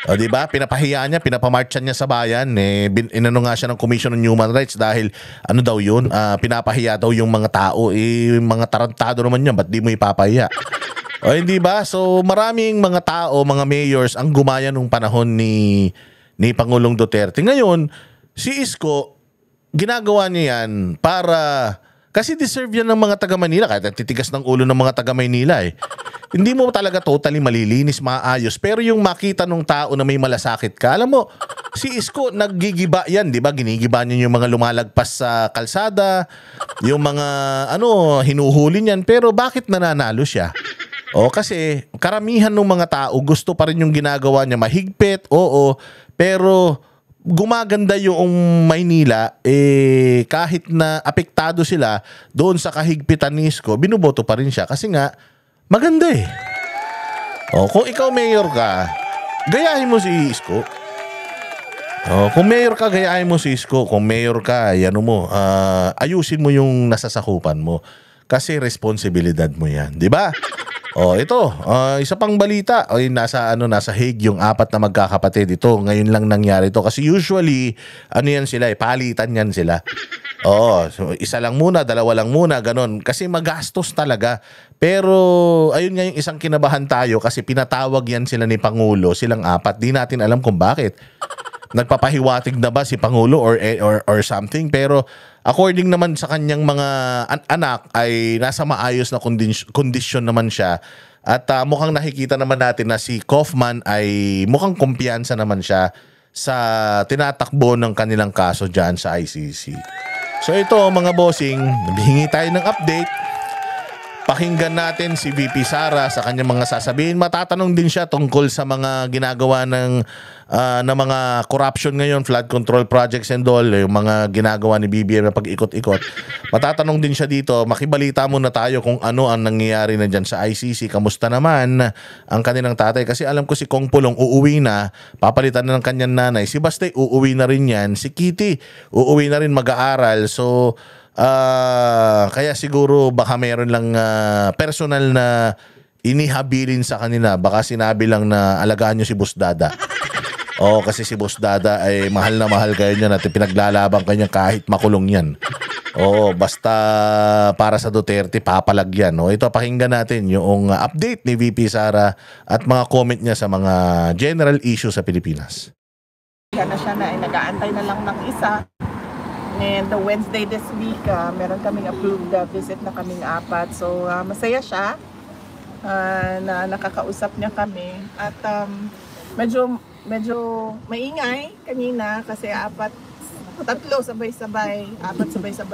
Di ba? Pinapahiya niya, pinapamarcha niya sa bayan. Inano nga siya ng Commission on Human Rights dahil daw yun, pinapahiya daw yung mga tao. Mga tarantado naman yan, ba't di mo ipapahiya? Hindi ba? So maraming mga tao, mga mayors ang gumaya nung panahon ni Pangulong Duterte. Ngayon, si Isko, ginagawa niya yan para, kasi deserve yan ng mga taga Manila, kahit titigas ng ulo ng mga taga Manila eh. Hindi mo talaga totally malilinis, maayos, pero yung makita ng tao na may malasakit ka, alam mo, si Isko naggigiba yan, di ba? Ginigiba niya yung mga lumalagpas sa kalsada, yung mga hinuhuli niyan, pero bakit nananalo siya? Kasi karamihan ng mga tao gusto pa rin yung ginagawa niya, mahigpit, pero gumaganda yung Maynila, kahit na apektado sila doon sa kahigpitan ni Isko, binuboto pa rin siya kasi nga maganda eh. Kung ikaw mayor ka, gayahin mo si Isko. Kung mayor ka, gayahin mo si Isko. Kung mayor ka, ayusin mo yung nasasakupan mo kasi responsibilidad mo yan, di ba? Ito, isa pang balita. Nasa Hague yung apat na magkakapatid. Ito, ngayon lang nangyari ito kasi usually yan sila, palitan yan sila. So isa lang muna, dalawa lang muna, ganon. Kasi magastos talaga. Pero ayun nga yung isang kinabahan tayo kasi pinatawag yan sila ni Pangulo, silang apat. Di natin alam kung bakit. Nagpapahiwatig na ba si Pangulo or something, pero according naman sa kanyang mga anak ay nasa maayos na kondisyon naman siya at mukhang nakikita naman natin na si Kaufman ay mukhang kumpiyansa naman siya sa tinatakbo ng kanilang kaso dyan sa ICC. So ito mga bossing, hingi tayo ng update. Pakinggan natin si VP Sara sa kanyang mga sasabihin. Matatanong din siya tungkol sa mga ginagawa ng mga corruption ngayon, flood control projects and all, yung mga ginagawa ni BBM na pag-ikot-ikot. Matatanong din siya dito. Makibalita muna tayo kung ano ang nangyayari na dyan sa ICC. Kamusta naman ang kanilang tatay? Kasi alam ko si Kong Pulong uuwi na, papalitan na ng kanyang nanay. Si Bastay uuwi na rin yan. Si Kitty uuwi na rin mag-aaral. So kaya siguro baka meron lang personal na inihabilin sa kanila. Baka sinabi lang na alagaan nyo si Boss Dada. Kasi si Boss Dada ay mahal na mahal kayo niyan at pinaglalabang kayo niyan kahit makulong yan. Basta para sa Duterte papalagyan. Ito pakinggan natin yung update ni VP Sara at mga comment niya sa mga general issue sa Pilipinas. Siya na ay nag-aantay na lang ng isa. And the Wednesday this week, meron kaming approved visit na kaming apat. So masaya siya na nakakausap niya kami. At medyo maingay kanina kasi tatlo sabay-sabay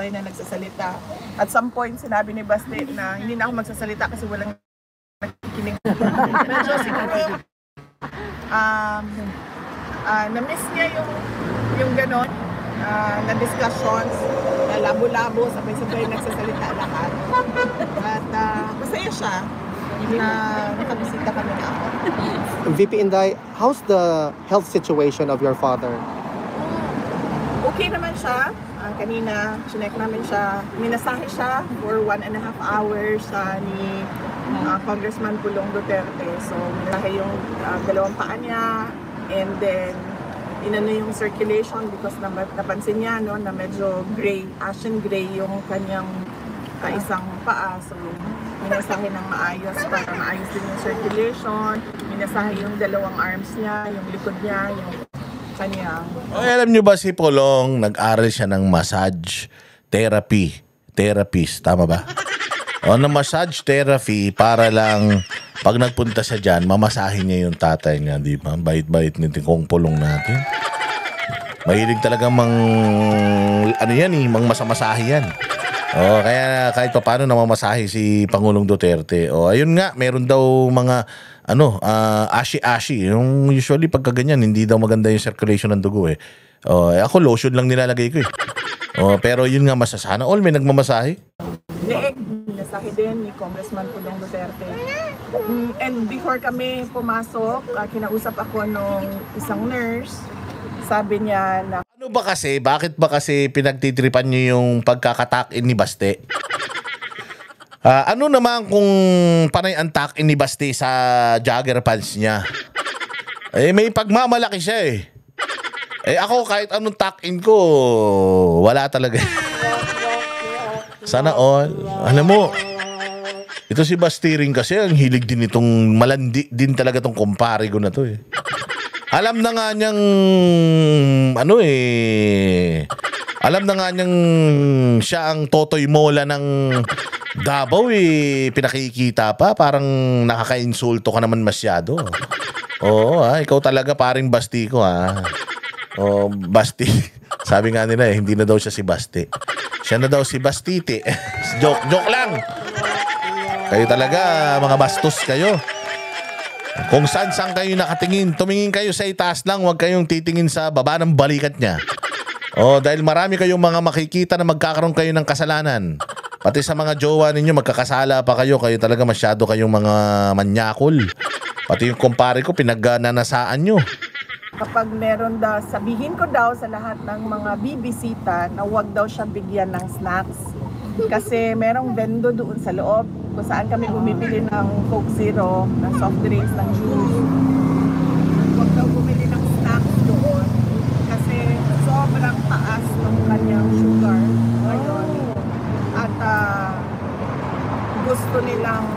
na nagsasalita. At some point sinabi ni Basti na hindi na ako magsasalita kasi walang nakikinig. Medyo siguro na-miss niya yung ganon. Na discussions, na labo-labo, sabay-sabay nagsasalita lahat. At masaya siya na nakabisita kami na ako. VP Inday, how's the health situation of your father? Okay naman siya. Kanina, chinek namin siya. Minasahe siya for 1.5 hours ni Congressman Pulong Duterte. So, minasahe yung dalawang paa niya. And then, inano yung circulation because napansin niya na medyo gray, ashen gray yung kanyang isang paa. So, minasahe ng maayos para maayos din yung circulation. Minasahe yung dalawang arms niya, yung likod niya, yung kanyang... Alam niyo ba si Pulong, nag-aral siya ng massage therapist, tama ba? Na massage therapy para lang pag nagpunta siya dyan, mamasahin niya yung tatay niya, di ba? Bait-bait ni Kong Pulong natin. Mahilig talaga mangmasamasahe yan. Kaya kahit pa paano namamasahe si Pangulong Duterte. Ayun nga, meron daw mga ashi-ashi. Yung usually pagka ganyan, hindi daw maganda yung circulation ng dugo eh. Ako lotion lang nilalagay ko eh. Pero yun nga, masasana all may nagmamasahe. Minasahe din ni Congressman Pulong Duterte. And before kami pumasok, kinausap ako nung isang nurse. Sabi niya na... Bakit ba kasi pinagtitripan niyo yung pagkakatak-in ni Baste? Ano naman kung panay ang tak-in ni Baste sa jogger pants niya? May pagmamalaki siya eh. Ako kahit anong tak-in ko, wala talaga. Sana all. Alam mo, ito si Basti rin kasi ang hilig din itong malandi din talaga tong kumpare ko na to eh. Alam na nga niyang alam na nga niyang siya ang Totoy Mola ng Davao eh. Pinakikita pa, parang nakaka-insulto ka naman masyado. Ikaw talaga paring Basti ko ha. Basti. Sabi nga nila hindi na daw siya si Basti. Siya na daw si Bastite. Joke lang. Kayo talaga, mga bastos kayo. Kung saan kayo nakatingin, tumingin kayo sa itaas lang, huwag kayong titingin sa baba ng balikat niya. Dahil marami kayong mga makikita na magkakaroon kayo ng kasalanan. Pati sa mga jowa ninyo, magkakasala pa kayo. Kayo talaga masyado kayong mga manyakol. Pati yung kumpare ko, pinagnanasaan nyo. Kapag meron daw, sabihin ko daw sa lahat ng mga bibisita na huwag daw siya bigyan ng snacks. Kasi merong vendo doon sa loob kung saan kami bumibili ng Coke Zero, ng soft drinks, ng juice. Huwag daw bumili ng snacks doon kasi sobrang taas ng kanyang sugar ngayon. At gusto nilang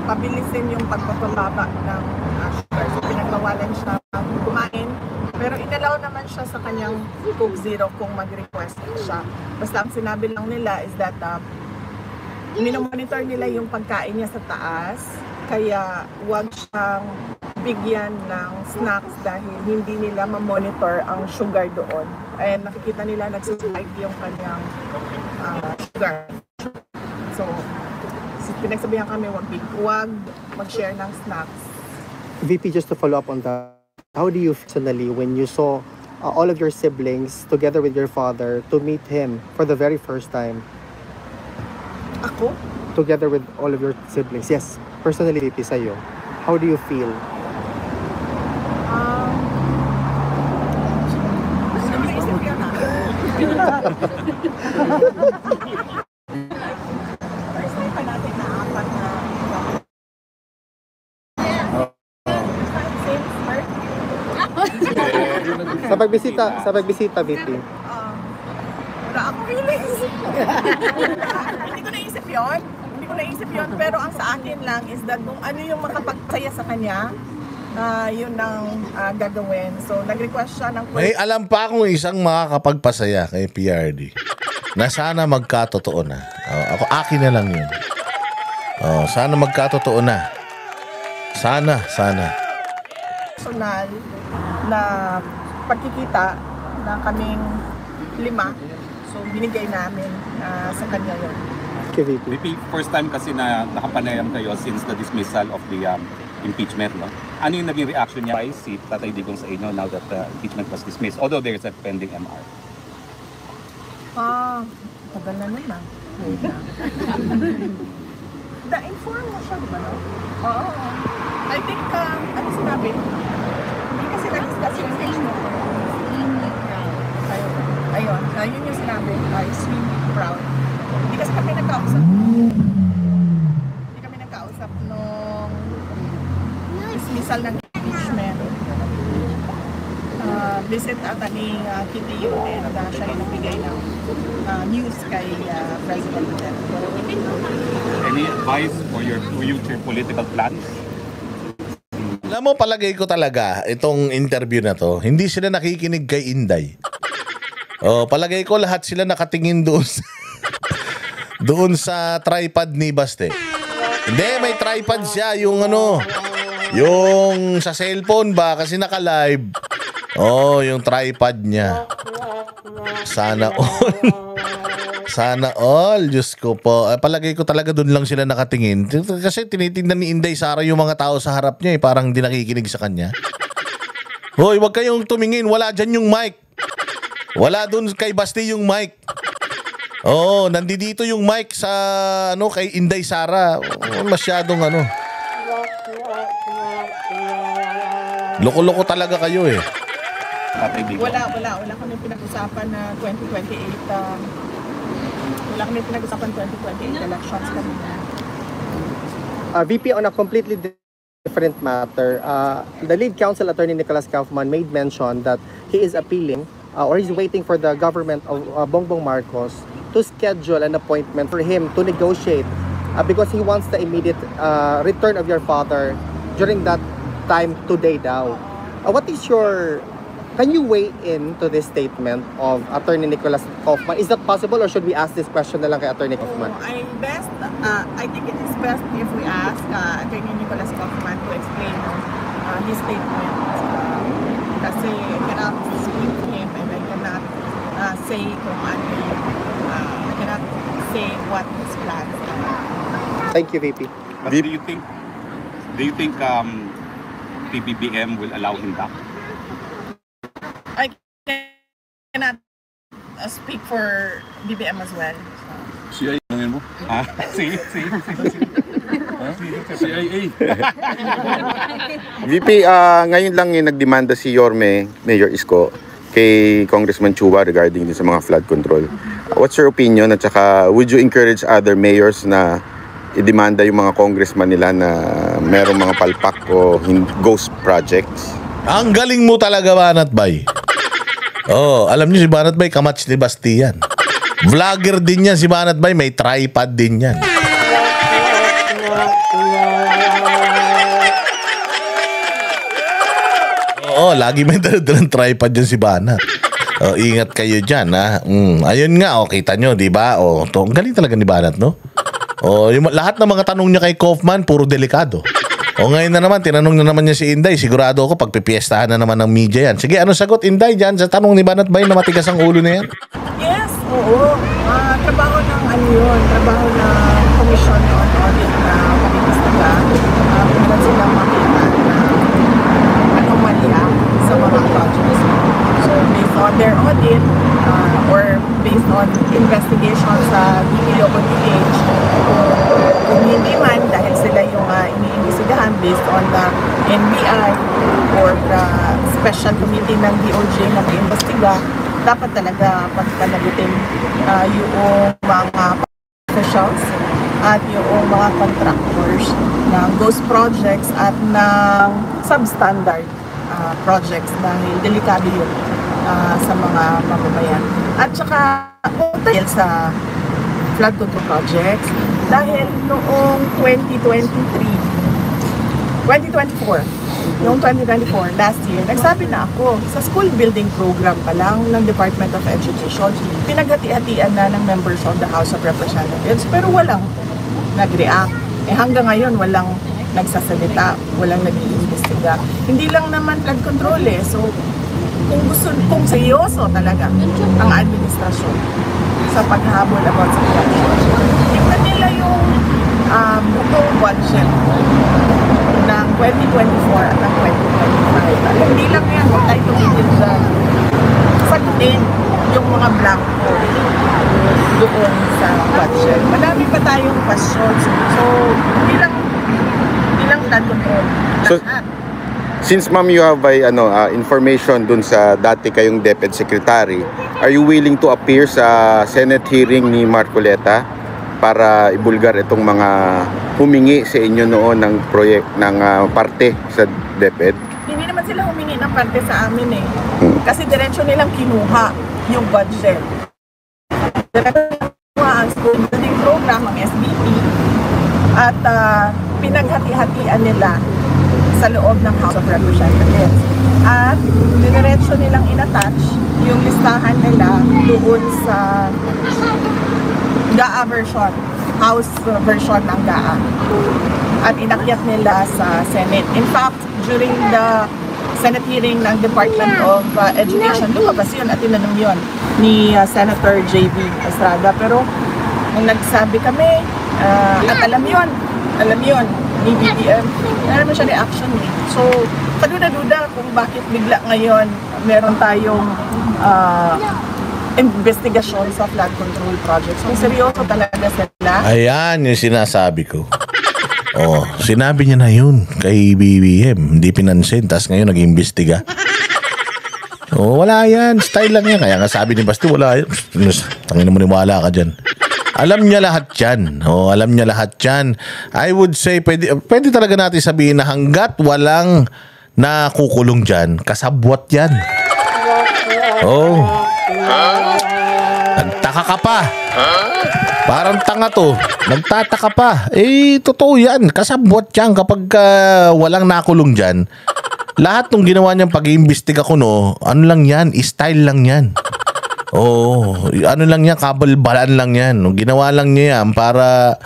pabilisin yung pagpapababa ng sugar. So pinagbawalan siya kumain. Pero inalaw naman siya sa kanyang Coke Zero kung mag-request siya. Basta ang sinabi lang nila is that minomonitor nila yung pagkain niya sa taas. Kaya huwag siyang bigyan ng snacks dahil hindi nila ma-monitor ang sugar doon. And nakikita nila nagsuspike yung kanyang sugar. So, pinagsabihan kami huwag mag-share ng snacks. VP, just to follow up on that, how do you personally when you saw all of your siblings together with your father to meet him for the very first time? Ako? Together with all of your siblings. Yes, personally, VP, sa'yo. How do you feel? Naisip ka na. First time pa natin na apat na same start. Sa pagbisita, VP. Wala akong feelings. Hindi ko naisip yun. Pero ang sa akin lang is that kung ano yung makapagpasaya sa kanya, yun ang gagawin. So, nag-request siya ng... May alam pa akong isang makakapagpasaya kay PRD na sana magkatotoo na. Ako, akin na lang yun. Sana magkatotoo na. Sana. Personal na pagkikita na kaming 5. So, binigay namin sa kanya yun. Okay, VP. VP, first time kasi na nakapanayam kayo since the dismissal of the impeachment, no? Ano yung naging reaction niya ay si Tatay Digong sa inyo now that the impeachment was dismissed, although there is a pending MR? Tagal na naman. Na-inform mo siya, di ba, no? Oo. I think, ano sinabi? Hindi kasi na-discuss yung issue. Ayun, yun yung sinabi. Extremely proud. Hindi kasi kami nagkausap. Nung dismissal ng impeachment. Visit ata ni Kitty Yun na siya yung nagbigay ng news kay President Duterte. Any advice for your future political plans? Alam mo, palagay ko talaga, itong interview na to, hindi sila nakikinig kay Inday. Palagay ko lahat sila nakatingin doon doon sa tripod ni Baste. Hindi, may tripod siya, yung yung sa cellphone ba, kasi naka-live. Yung tripod niya. Sana all. Diyos ko po. Palagay ko talaga doon lang sila nakatingin. Kasi tinitingnan ni Inday Sara yung mga tao sa harap niya, parang hindi nakikinig sa kanya. Hoy, wag kayong tumingin. Wala dyan yung mic. Wala doon kay Basti yung mic. Nandito yung mic sa kay Inday Sara. Masyadong Loko-loko talaga kayo eh. Wala kami pinag-usapan na 2028. Wala kami pinag-usapan 2028 elections kami. VP, on a completely different matter, the lead counsel attorney Nicholas Kaufman made mention that he is appealing or he's waiting for the government of Bongbong Marcos to schedule an appointment for him to negotiate because he wants the immediate return of your father during that time today daw. What is your... Can you weigh in to this statement of Attorney Nicholas Kaufman? Is that possible or should we ask this question na lang kay Attorney Kaufman? I think it is best if we ask Attorney Nicholas Kaufman to explain his statement. Kasi I cannot speak to him and I cannot say kung ano I cannot say what his plans are. Thank you, VP. But do you think PBBM will allow him back? I cannot speak for BBM as well. CIA mo? CIA. VP, ngayon lang yung nagdemanda si Yorme, Mayor Isko, kay Congressman Chua regarding din sa mga flood control. What's your opinion at saka would you encourage other mayors na idemanda yung mga congressman nila na merong mga palpak o ghost projects? Ang galing mo talaga, Banat Bay. Oh, alam niyo si Banat Bay, kamats ni Bastian. Vlogger din yan si Banat Bay, may tripod din yan. Oo, lagi may dalang tripod dyan si Banat. Oh, ingat kayo dyan, ha. Ayun nga, kita nyo, di ba? Ang galing talaga ni Banat, no? Lahat ng mga tanong niya kay Kaufman, puro delikado. Ngayon na naman, tinanong na naman niya si Inday. Sigurado ako, pagpipiestahan na naman ng media yan. Sige, ano sagot, Inday, dyan sa tanong ni Banat Bay na matigas ang ulo na yan? Yes, oo. Trabaho ng trabaho ng Commission on Audit na pag-iimbestiga. Kung silang makita na anomalya sa mga projects. So, based on their audit or based on investigation sa DPWH, kung hindi man dahil sila yung iniimbestigahan based on the NBI or the special committee ng DOJ na may-imbestiga, dapat talaga pagpanagutin yung mga officials at yung mga contractors ng ghost projects at ng substandard projects dahil delikado yun sa mga mamamayan. At saka dahil sa flood control projects, dahil noong 2024, last year, nagsabi na ako, sa school building program pa lang ng Department of Education, pinaghati-hatian na ng members of the House of Representatives, pero walang nag-react. Hanggang ngayon, walang nagsasalita, walang nag-iimbestiga. Hindi lang naman flood control so kung seryoso talaga ang administrasyon sa paghabol about sa flood, tingnan nila yung buong budget ng 2024 at ng 2025. Hindi lang yan, huwag tayo tumigil dyan. Sagutin yung mga blanco doon sa budget. Marami pa tayong questions. So, bilang flood control. So, since ma'am you have information dun sa dati kayong DepEd Secretary, are you willing to appear sa Senate hearing ni Marcoleta para ibulgar itong mga humingi sa inyo noon ng parte sa DepEd? Hindi naman sila humingi ng parte sa amin Kasi diretso nilang kinuha yung budget. Diretso kinuha ang school building program, ang SBP, at pinaghati-hatian nila sa loob ng House of Representatives. At diretso nilang inattach yung listahan nila doon sa GAA version, House version ng GAA. At inakyat nila sa Senate. In fact, during the Senate hearing ng Department of Education, lumabas yun at tinanong yun ni Senator J.B. Estrada. Pero nung nagsabi kami, at alam yun ni BBM, wala naman siya reaction So, paduda-duda kung bakit bigla ngayon meron tayong investigasyon sa flood control projects. Kung seryoso talaga sila. Ayan yung sinasabi ko. Sinabi niya na yun kay BBM. Hindi pinansin. Tapos ngayon nag-imbestiga. Wala yan. Style lang yan. Kaya nga sabi ni Basti, wala yan. Tangin naman wala ka dyan. Alam niya lahat yan. Alam niya lahat yan. I would say, pwede talaga natin sabihin na hanggat walang nakukulong dyan, kasabwat yan. Nagtaka ka pa. Parang tanga to. Nagtataka pa. Totoo yan. Kasabwat yan kapag walang nakulong dyan. Lahat ng ginawa niyang pag-iimbestiga ko ano lang yan, style lang yan. Ano lang yan, kabalbalan lang yan. Ginawa lang niya yan para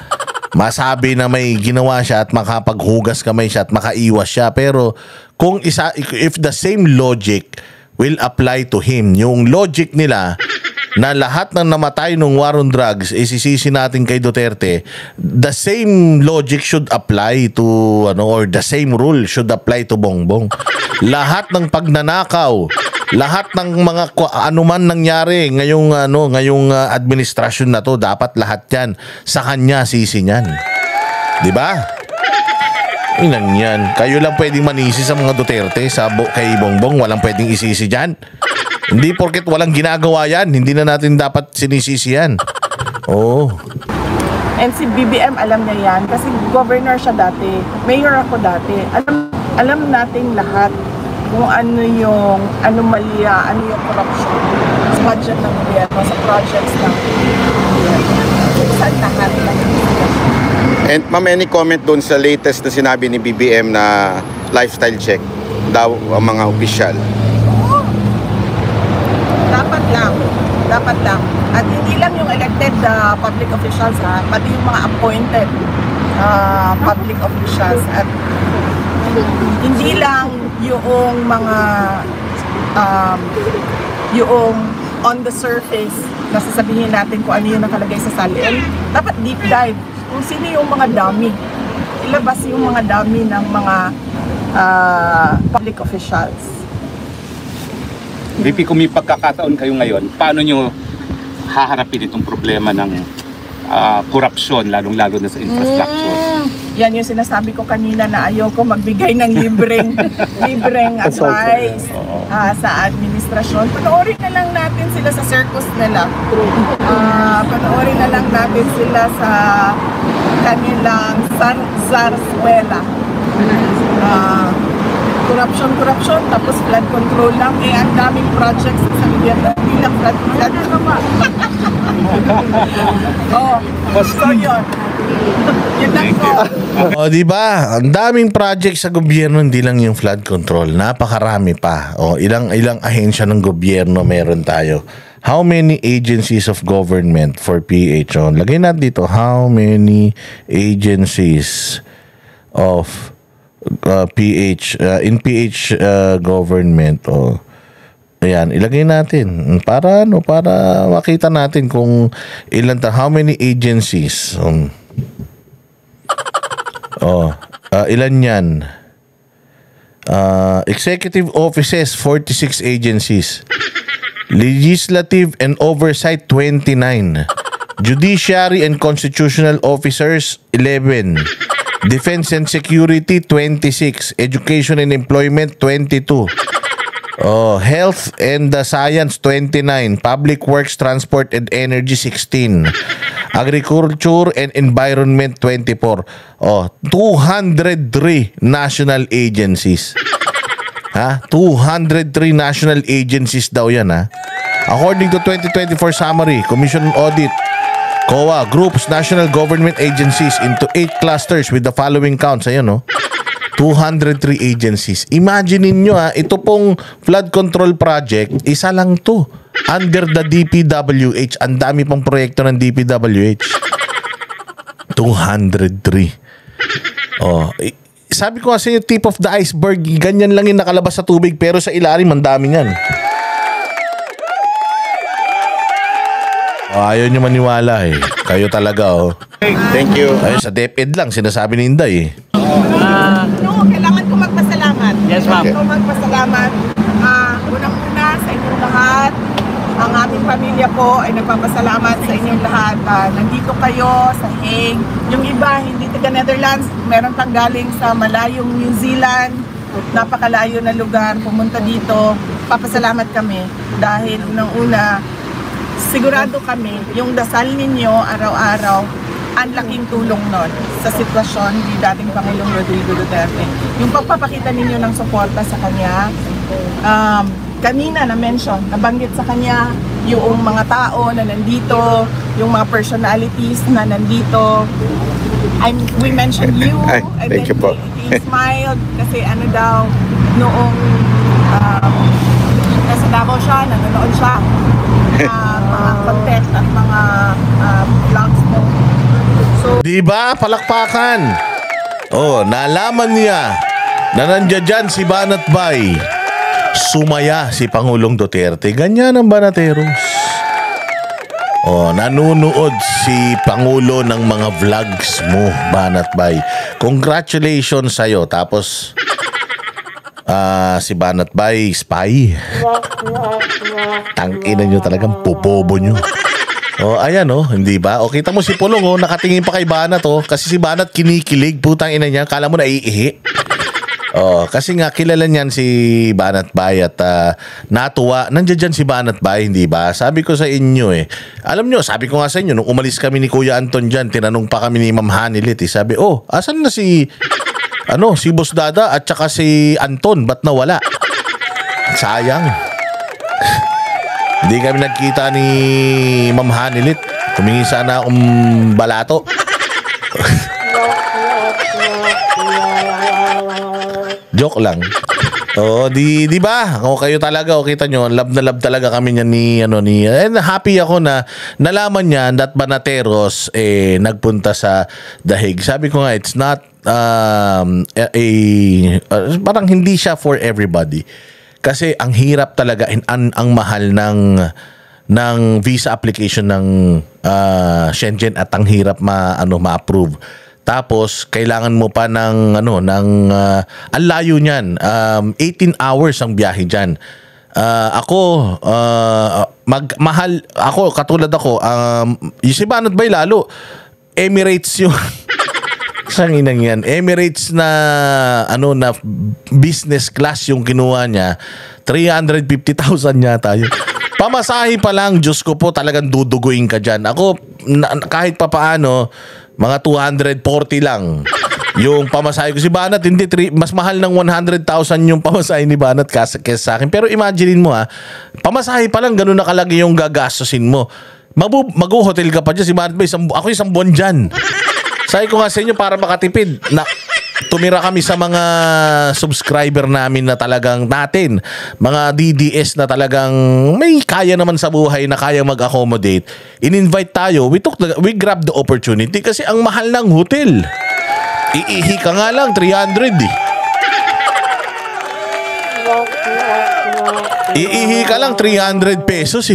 masabi na may ginawa siya at makapaghugas kamay siya at makaiwas siya. Pero if the same logic will apply to him, yung logic nila na lahat ng namatay ng war on drugs isisisi natin kay Duterte, the same logic should apply to or the same rule should apply to Bongbong. Lahat ng pagnanakaw, lahat ng mga anuman nangyari ngayong administrasyon na to, dapat lahat yan sa kanya sisi niyan. 'Di ba? Ilan yan. Kayo lang pwedeng manisi sa mga Duterte, kay Bongbong, walang pwedeng isisi dyan. Hindi porket walang ginagawa yan, hindi na natin dapat sinisisi yan. And si BBM alam niya yan kasi governor siya dati, mayor ako dati. Alam natin lahat kung ano yung anomalya, ano yung corruption sa budget ng gobyerno, sa projects ng gobyerno. Saan lahat ng And ma'am, any comment doon sa latest na sinabi ni BBM na lifestyle check daw ang mga opisyal? Oo. Dapat lang. At hindi lang yung elected public officials pati yung mga appointed public officials. At hindi lang yung mga yung on the surface na sasabihin natin kung ano yung nakalagay sa salin. Dapat deep dive kung sino yung mga dummy. Ilabas yung mga dummy ng mga public officials. VP, kung may pagkakataon kayo ngayon, paano nyo haharapin itong problema ng korupsyon, lalong-lalo na sa infrastructure? Yan yung sinasabi ko kanina na ayoko magbigay ng libreng advice sa administrasyon. Panoorin na lang natin sila sa circus nila. Panoorin na lang natin sila sa kanilang zarzuela. Corruption, tapos flood control lang. Ang daming projects sa gobyerno. Hindi lang flood control. So yun. Yun lang po. O, di ba? Ang daming project sa gobyerno, hindi lang yung flood control. Napakarami pa. O, ilang ahensya ng gobyerno meron tayo. How many agencies of government for PH? O, lagay natin dito, how many agencies of PH in PH government? O, ayan, ilagay natin para makita natin kung how many agencies. Ilan yan? Executive offices, 46 agencies. Legislative and oversight, 29. Judiciary and constitutional officers, 11. Defense and security, 26. Education and employment, 22. Health and science, 29. Public works, transport and energy, 16. Agriculture and environment, 24. 203 national agencies. 203 national agencies daw yan, According to 2024 summary, Commission on Audit, COA groups national government agencies into 8 clusters with the following counts. Ayan, 203 agencies. Imagine niyo, ito pong flood control project, isa lang to. Under the DPWH. Ang dami pang proyekto ng DPWH. 203. Sabi ko kasi yung tip of the iceberg, ganyan lang yung nakalabas sa tubig, pero sa ilalim, ang dami niyan. Ayaw nyo maniwala eh. Kayo talaga Thank you. Ayun, sa DepEd lang, sinasabi ni Inday Kailangan ko magpasalamat. Yes, ma'am. Kailangan ko magpasalamat. Unang-una sa inyong lahat. Ang aming pamilya po ay nagpapasalamat sa inyong lahat. Nandito kayo sa Hague. Yung iba, hindi taga Netherlands. Meron pang galing sa malayong New Zealand. Napakalayo na lugar. Pumunta dito. Papasalamat kami. Dahil unang-una, sigurado kami, yung dasal ninyo araw-araw, ang laking tulong nun sa sitwasyon ni dating Pangulong Rodrigo Duterte. Yung pagpapakita ninyo ng suporta sa kanya, kanina na-mention, nabanggit sa kanya yung mga tao na nandito, yung mga personalities na nandito. We mentioned you, and thank you po. He smiled kasi noong nasa Davao siya, nanonood siya. Mga content at mga vlogs mo. So, diba? Palakpakan. Nalaman niya na nandiyan dyan si Banat Bay. Sumaya si Pangulong Duterte. Ganyan ang Banateros. Nanunood si Pangulo ng mga vlogs mo, Banat Bay. Congratulations sa'yo. Tapos si Banat Bay, spy. Tangina nyo talagang pupobo nyo. Ayan hindi ba? Kita mo si Pulong nakatingin pa kay Banat kasi si Banat kinikilig. Putang ina niya, kala mo naiihi. Oh, kasi nga kilala niyan si Banat Bay at natuwa. Nandiyan dyan si Banat Bay, hindi ba? Sabi ko sa inyo Alam nyo, sabi ko nga sa inyo, nung umalis kami ni Kuya Anton dyan, tinanong pa kami ni Ma'am Hanilit. Sabi, asan na si Boss Dada at saka si Anton? Ba't nawala? Sayang. Hindi kami nagkita ni Ma'am Hanilit. Humingi sana balato. Joke lang. Di ba? Kayo talaga, kita nyo, love na love talaga kami niyan and happy ako na nalaman niya that Banateros nagpunta sa Dahig. Sabi ko nga, it's not parang hindi siya for everybody. Kasi ang hirap talaga ang mahal ng visa application ng Shenzhen at ang hirap ma-approve. Tapos kailangan mo pa ng ang layo niyan. 18 hours ang biyahe diyan. Mahal ako, katulad ako, yung si Banat Bay lalo Emirates yung sang inang yan. Emirates na na business class yung kinuha niya. 350,000 yata yun. Pamasahe pa lang, Diyos ko po, talagang duduguin ka dyan. Ako, kahit pa paano, mga 240 lang yung pamasahe ko. Si Banat, hindi, mas mahal ng 100,000 yung pamasahe ni Banat kesa sa akin. Pero imaginein mo pamasahe pa lang, ganun na kalagi yung gagastusin mo. Mag-hotel ka pa dyan. Si Banat, ako isang buwan dyan. Sabi ko nga sa inyo, para makatipid, tumira kami sa mga subscriber namin na talagang mga DDS na talagang may kaya naman sa buhay na kaya mag-accommodate. In-invite tayo, we grabbed the opportunity kasi ang mahal ng hotel. Iihi ka nga lang, 300 Iihi ka lang, 300 pesos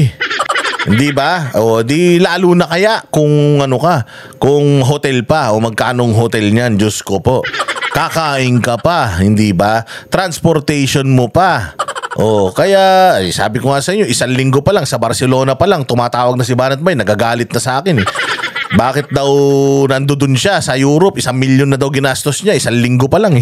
Hindi ba? Di lalo na kaya kung kung hotel pa o magkanong hotel niyan, Diyos ko po. Kakain ka pa, hindi ba? Transportation mo pa. Kaya sabi ko nga sa inyo, 1 linggo pa lang sa Barcelona pa lang tumatawag na si Banat Bay, nagagalit na sa akin Bakit daw nandoon siya sa Europe, 1 milyon na daw ginastos niya, 1 linggo pa lang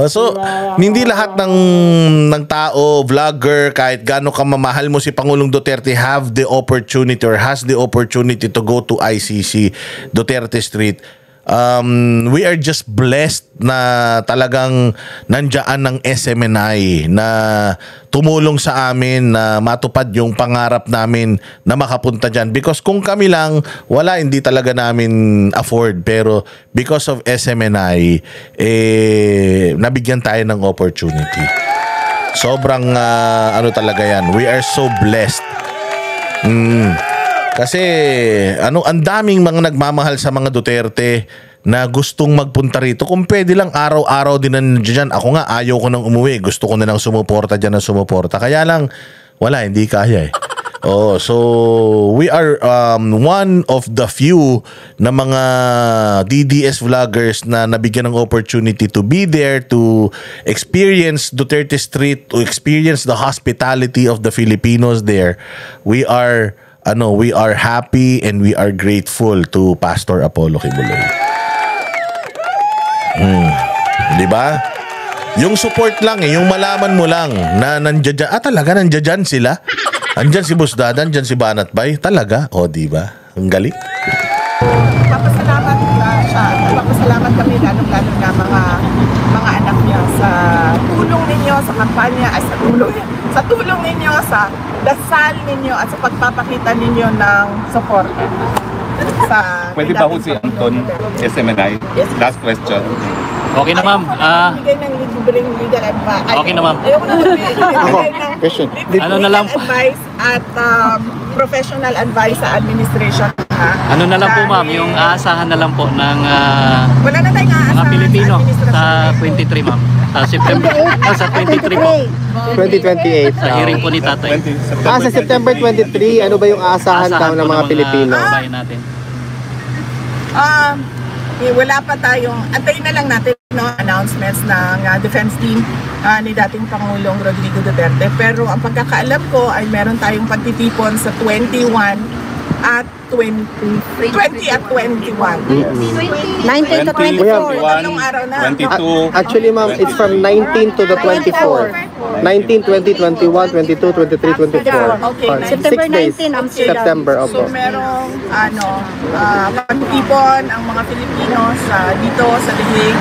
So, hindi lahat ng tao, vlogger, kahit gaano kamamahal mo si Pangulong Duterte have the opportunity or has the opportunity to go to ICC, Duterte Street. We are just blessed na talagang nandiyan ng SMNI na tumulong sa amin na matupad yung pangarap namin na makapunta dyan. Because kung kami lang, hindi talaga namin afford. Pero because of SMNI, nabigyan tayo ng opportunity. Sobrang talaga yan. We are so blessed. Kasi ang daming mga nagmamahal sa mga Duterte na gustong magpunta rito. Kung pwede lang araw-araw din nandiyan. Ako nga ayaw ko nang umuwi. Gusto ko na lang sumuporta dyan ng sumuporta. Kaya lang hindi kaya so we are one of the few na mga DDS vloggers na nabigyan ng opportunity to be there, to experience Duterte Street, to experience the hospitality of the Filipinos there. We are happy and we are grateful to Pastor Apollo Kibuloy. Di ba? Yung support lang yung malaman mo lang na nandiyan. Talaga nandiyan sila. Andiyan si Boss Dada, andiyan si Banat Bay. Talaga? Di ba? Ang galing. Papasalamat siya. Papasalamat kami lalong-lalo na mga anak niya sa tulong ninyo sa kampanya, sa tulong ninyo, sa dasal ninyo at sa pagpapakita ninyo ng support. Pwede ba si Anton, SMNI? Last question. Okay na, ma'am. Bigay ng libreng legal advice. Okay na, ma'am. Ayoko na magbigay ng Question. legal advice at professional advice sa administration. Ano na lang po, ma'am, yung aasahan na lang po ng Wala na tayong aasahan mga Pilipino sa sa 23, ma'am. Sa September, sa 23 po. 2028. Sa hearing po ni Tatay. Sa September 23, ano ba yung aasahan daw ng mga Pilipino? Kabayan natin. Wala pa tayong, antayin na lang natin announcements ng defense team ni dating Pangulong Rodrigo Duterte. Pero ang pagkakaalam ko ay meron tayong pagtitipon sa 21 at 20 at 21. 19 to 24. Tatlong araw na. 22. Actually, ma'am, it's from 19 to the 24. 19, 20, 21, 22, 23, 24. Okay, September 6 days. 19 ang sila. September, So opo. merong pagtipon ang mga Pilipino dito sa Lihig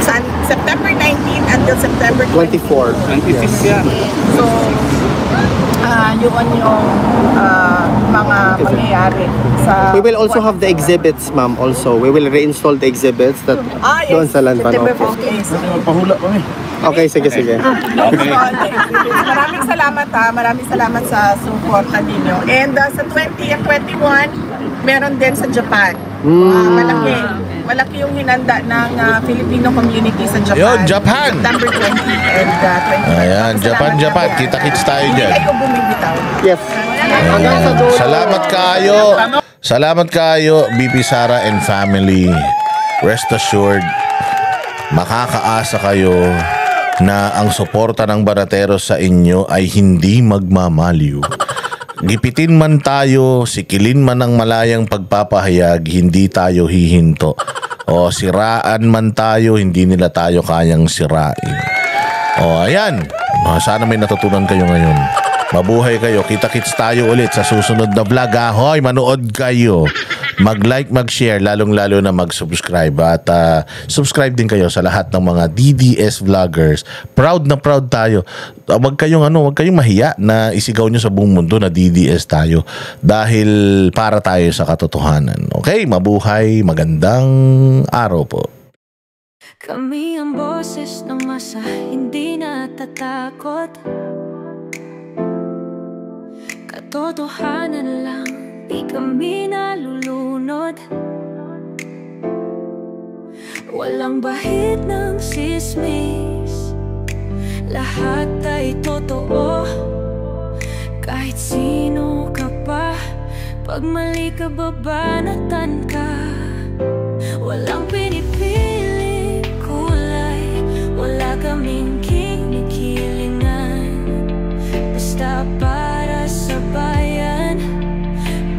19, September 19 until September 24. 26 yan. So yun yung mga pangyayari sa We will also have the exhibits, ma'am, also. We will reinstall the exhibits that doon sa land September panel. 15. Okay, sige, sige. Okay. Maraming salamat Maraming salamat sa suporta ninyo. And sa 20 at 21, meron din sa Japan. Malaki yung hinanda ng Filipino community sa Japan. Yo, Japan! September 20 and 20. Ayan, Japan. Kita-kits tayo dyan. Hindi kayo bumibitaw. Yes. Hanggang sa dulo. Salamat kayo, BP Sara and family. Rest assured, makakaasa kayo na ang suporta ng Barateros sa inyo ay hindi magmamaliw. Gipitin man tayo, sikilin man ang malayang pagpapahayag, hindi tayo hihinto. O siraan man tayo, hindi nila tayo kayang sirain. O ayan, sana may natutunan kayo ngayon. Mabuhay kayo, kita-kits tayo ulit sa susunod na vlog. Ahoy, manood kayo. Mag-like, mag-share, lalong-lalo na mag-subscribe. At subscribe din kayo sa lahat ng mga DDS vloggers. Proud na proud tayo. Wag kayong mahiya na isigaw nyo sa buong mundo na DDS tayo. Dahil para tayo sa katotohanan. Okay, mabuhay, magandang araw po. Kami ang boses ng masa, hindi natatakot. Katotohanan lang, di kami nalulunod. Walang bahid ng sismis, lahat ay totoo. Kahit sino ka pa, pag mali ka babanatan ka. Walang pinipiling kulay, wala kaming kinikilingan. Basta para sa bayan,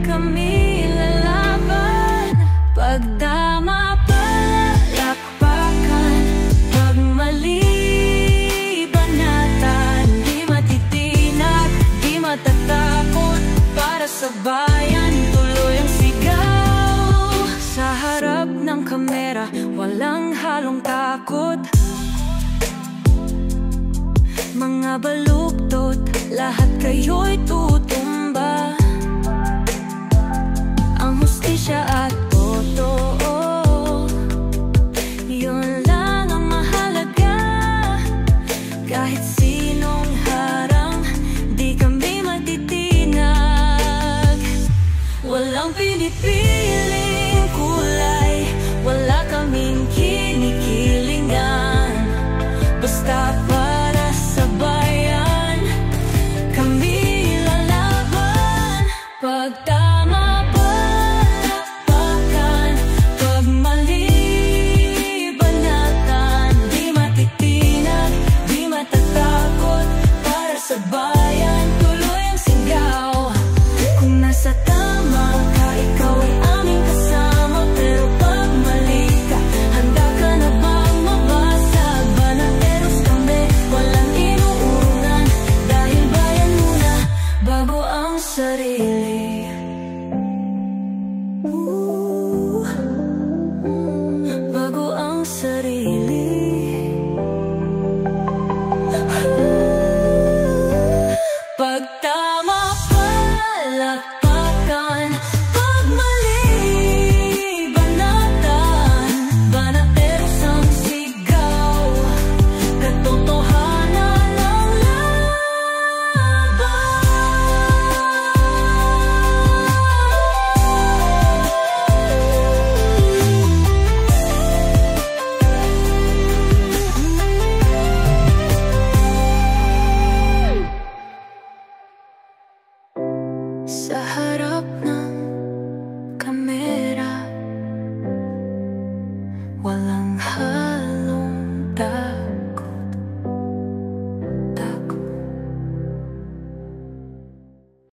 kami lalaban. Pag tama palakpakan, pag mali banatan. Di matitinag, di matatakot, para sa bayan tuloy ang sigaw. Sa harap ng kamera, walang halong takot. Mga baluktot, lahat kayo'y tutumba. Ang hustisya at totoo, yun lang ang mahalaga. Kahit sinong harang, di kami matitinag. Walang pinipiling kulay, wala kaming kinikilingan. Basta para sa bayan, kami lalaban. Pag tama palakpakan, pag mali banatan. Di matitinag, di matatakot, para sa bayan tuloy ang sigaw. Kung nasa tama ka, ikaw ay aming kasama. Pero pag mali ka, handa ka na bang mabasag? Banateros kami, walang inuunan, dahil bayan muna bago ang sarili.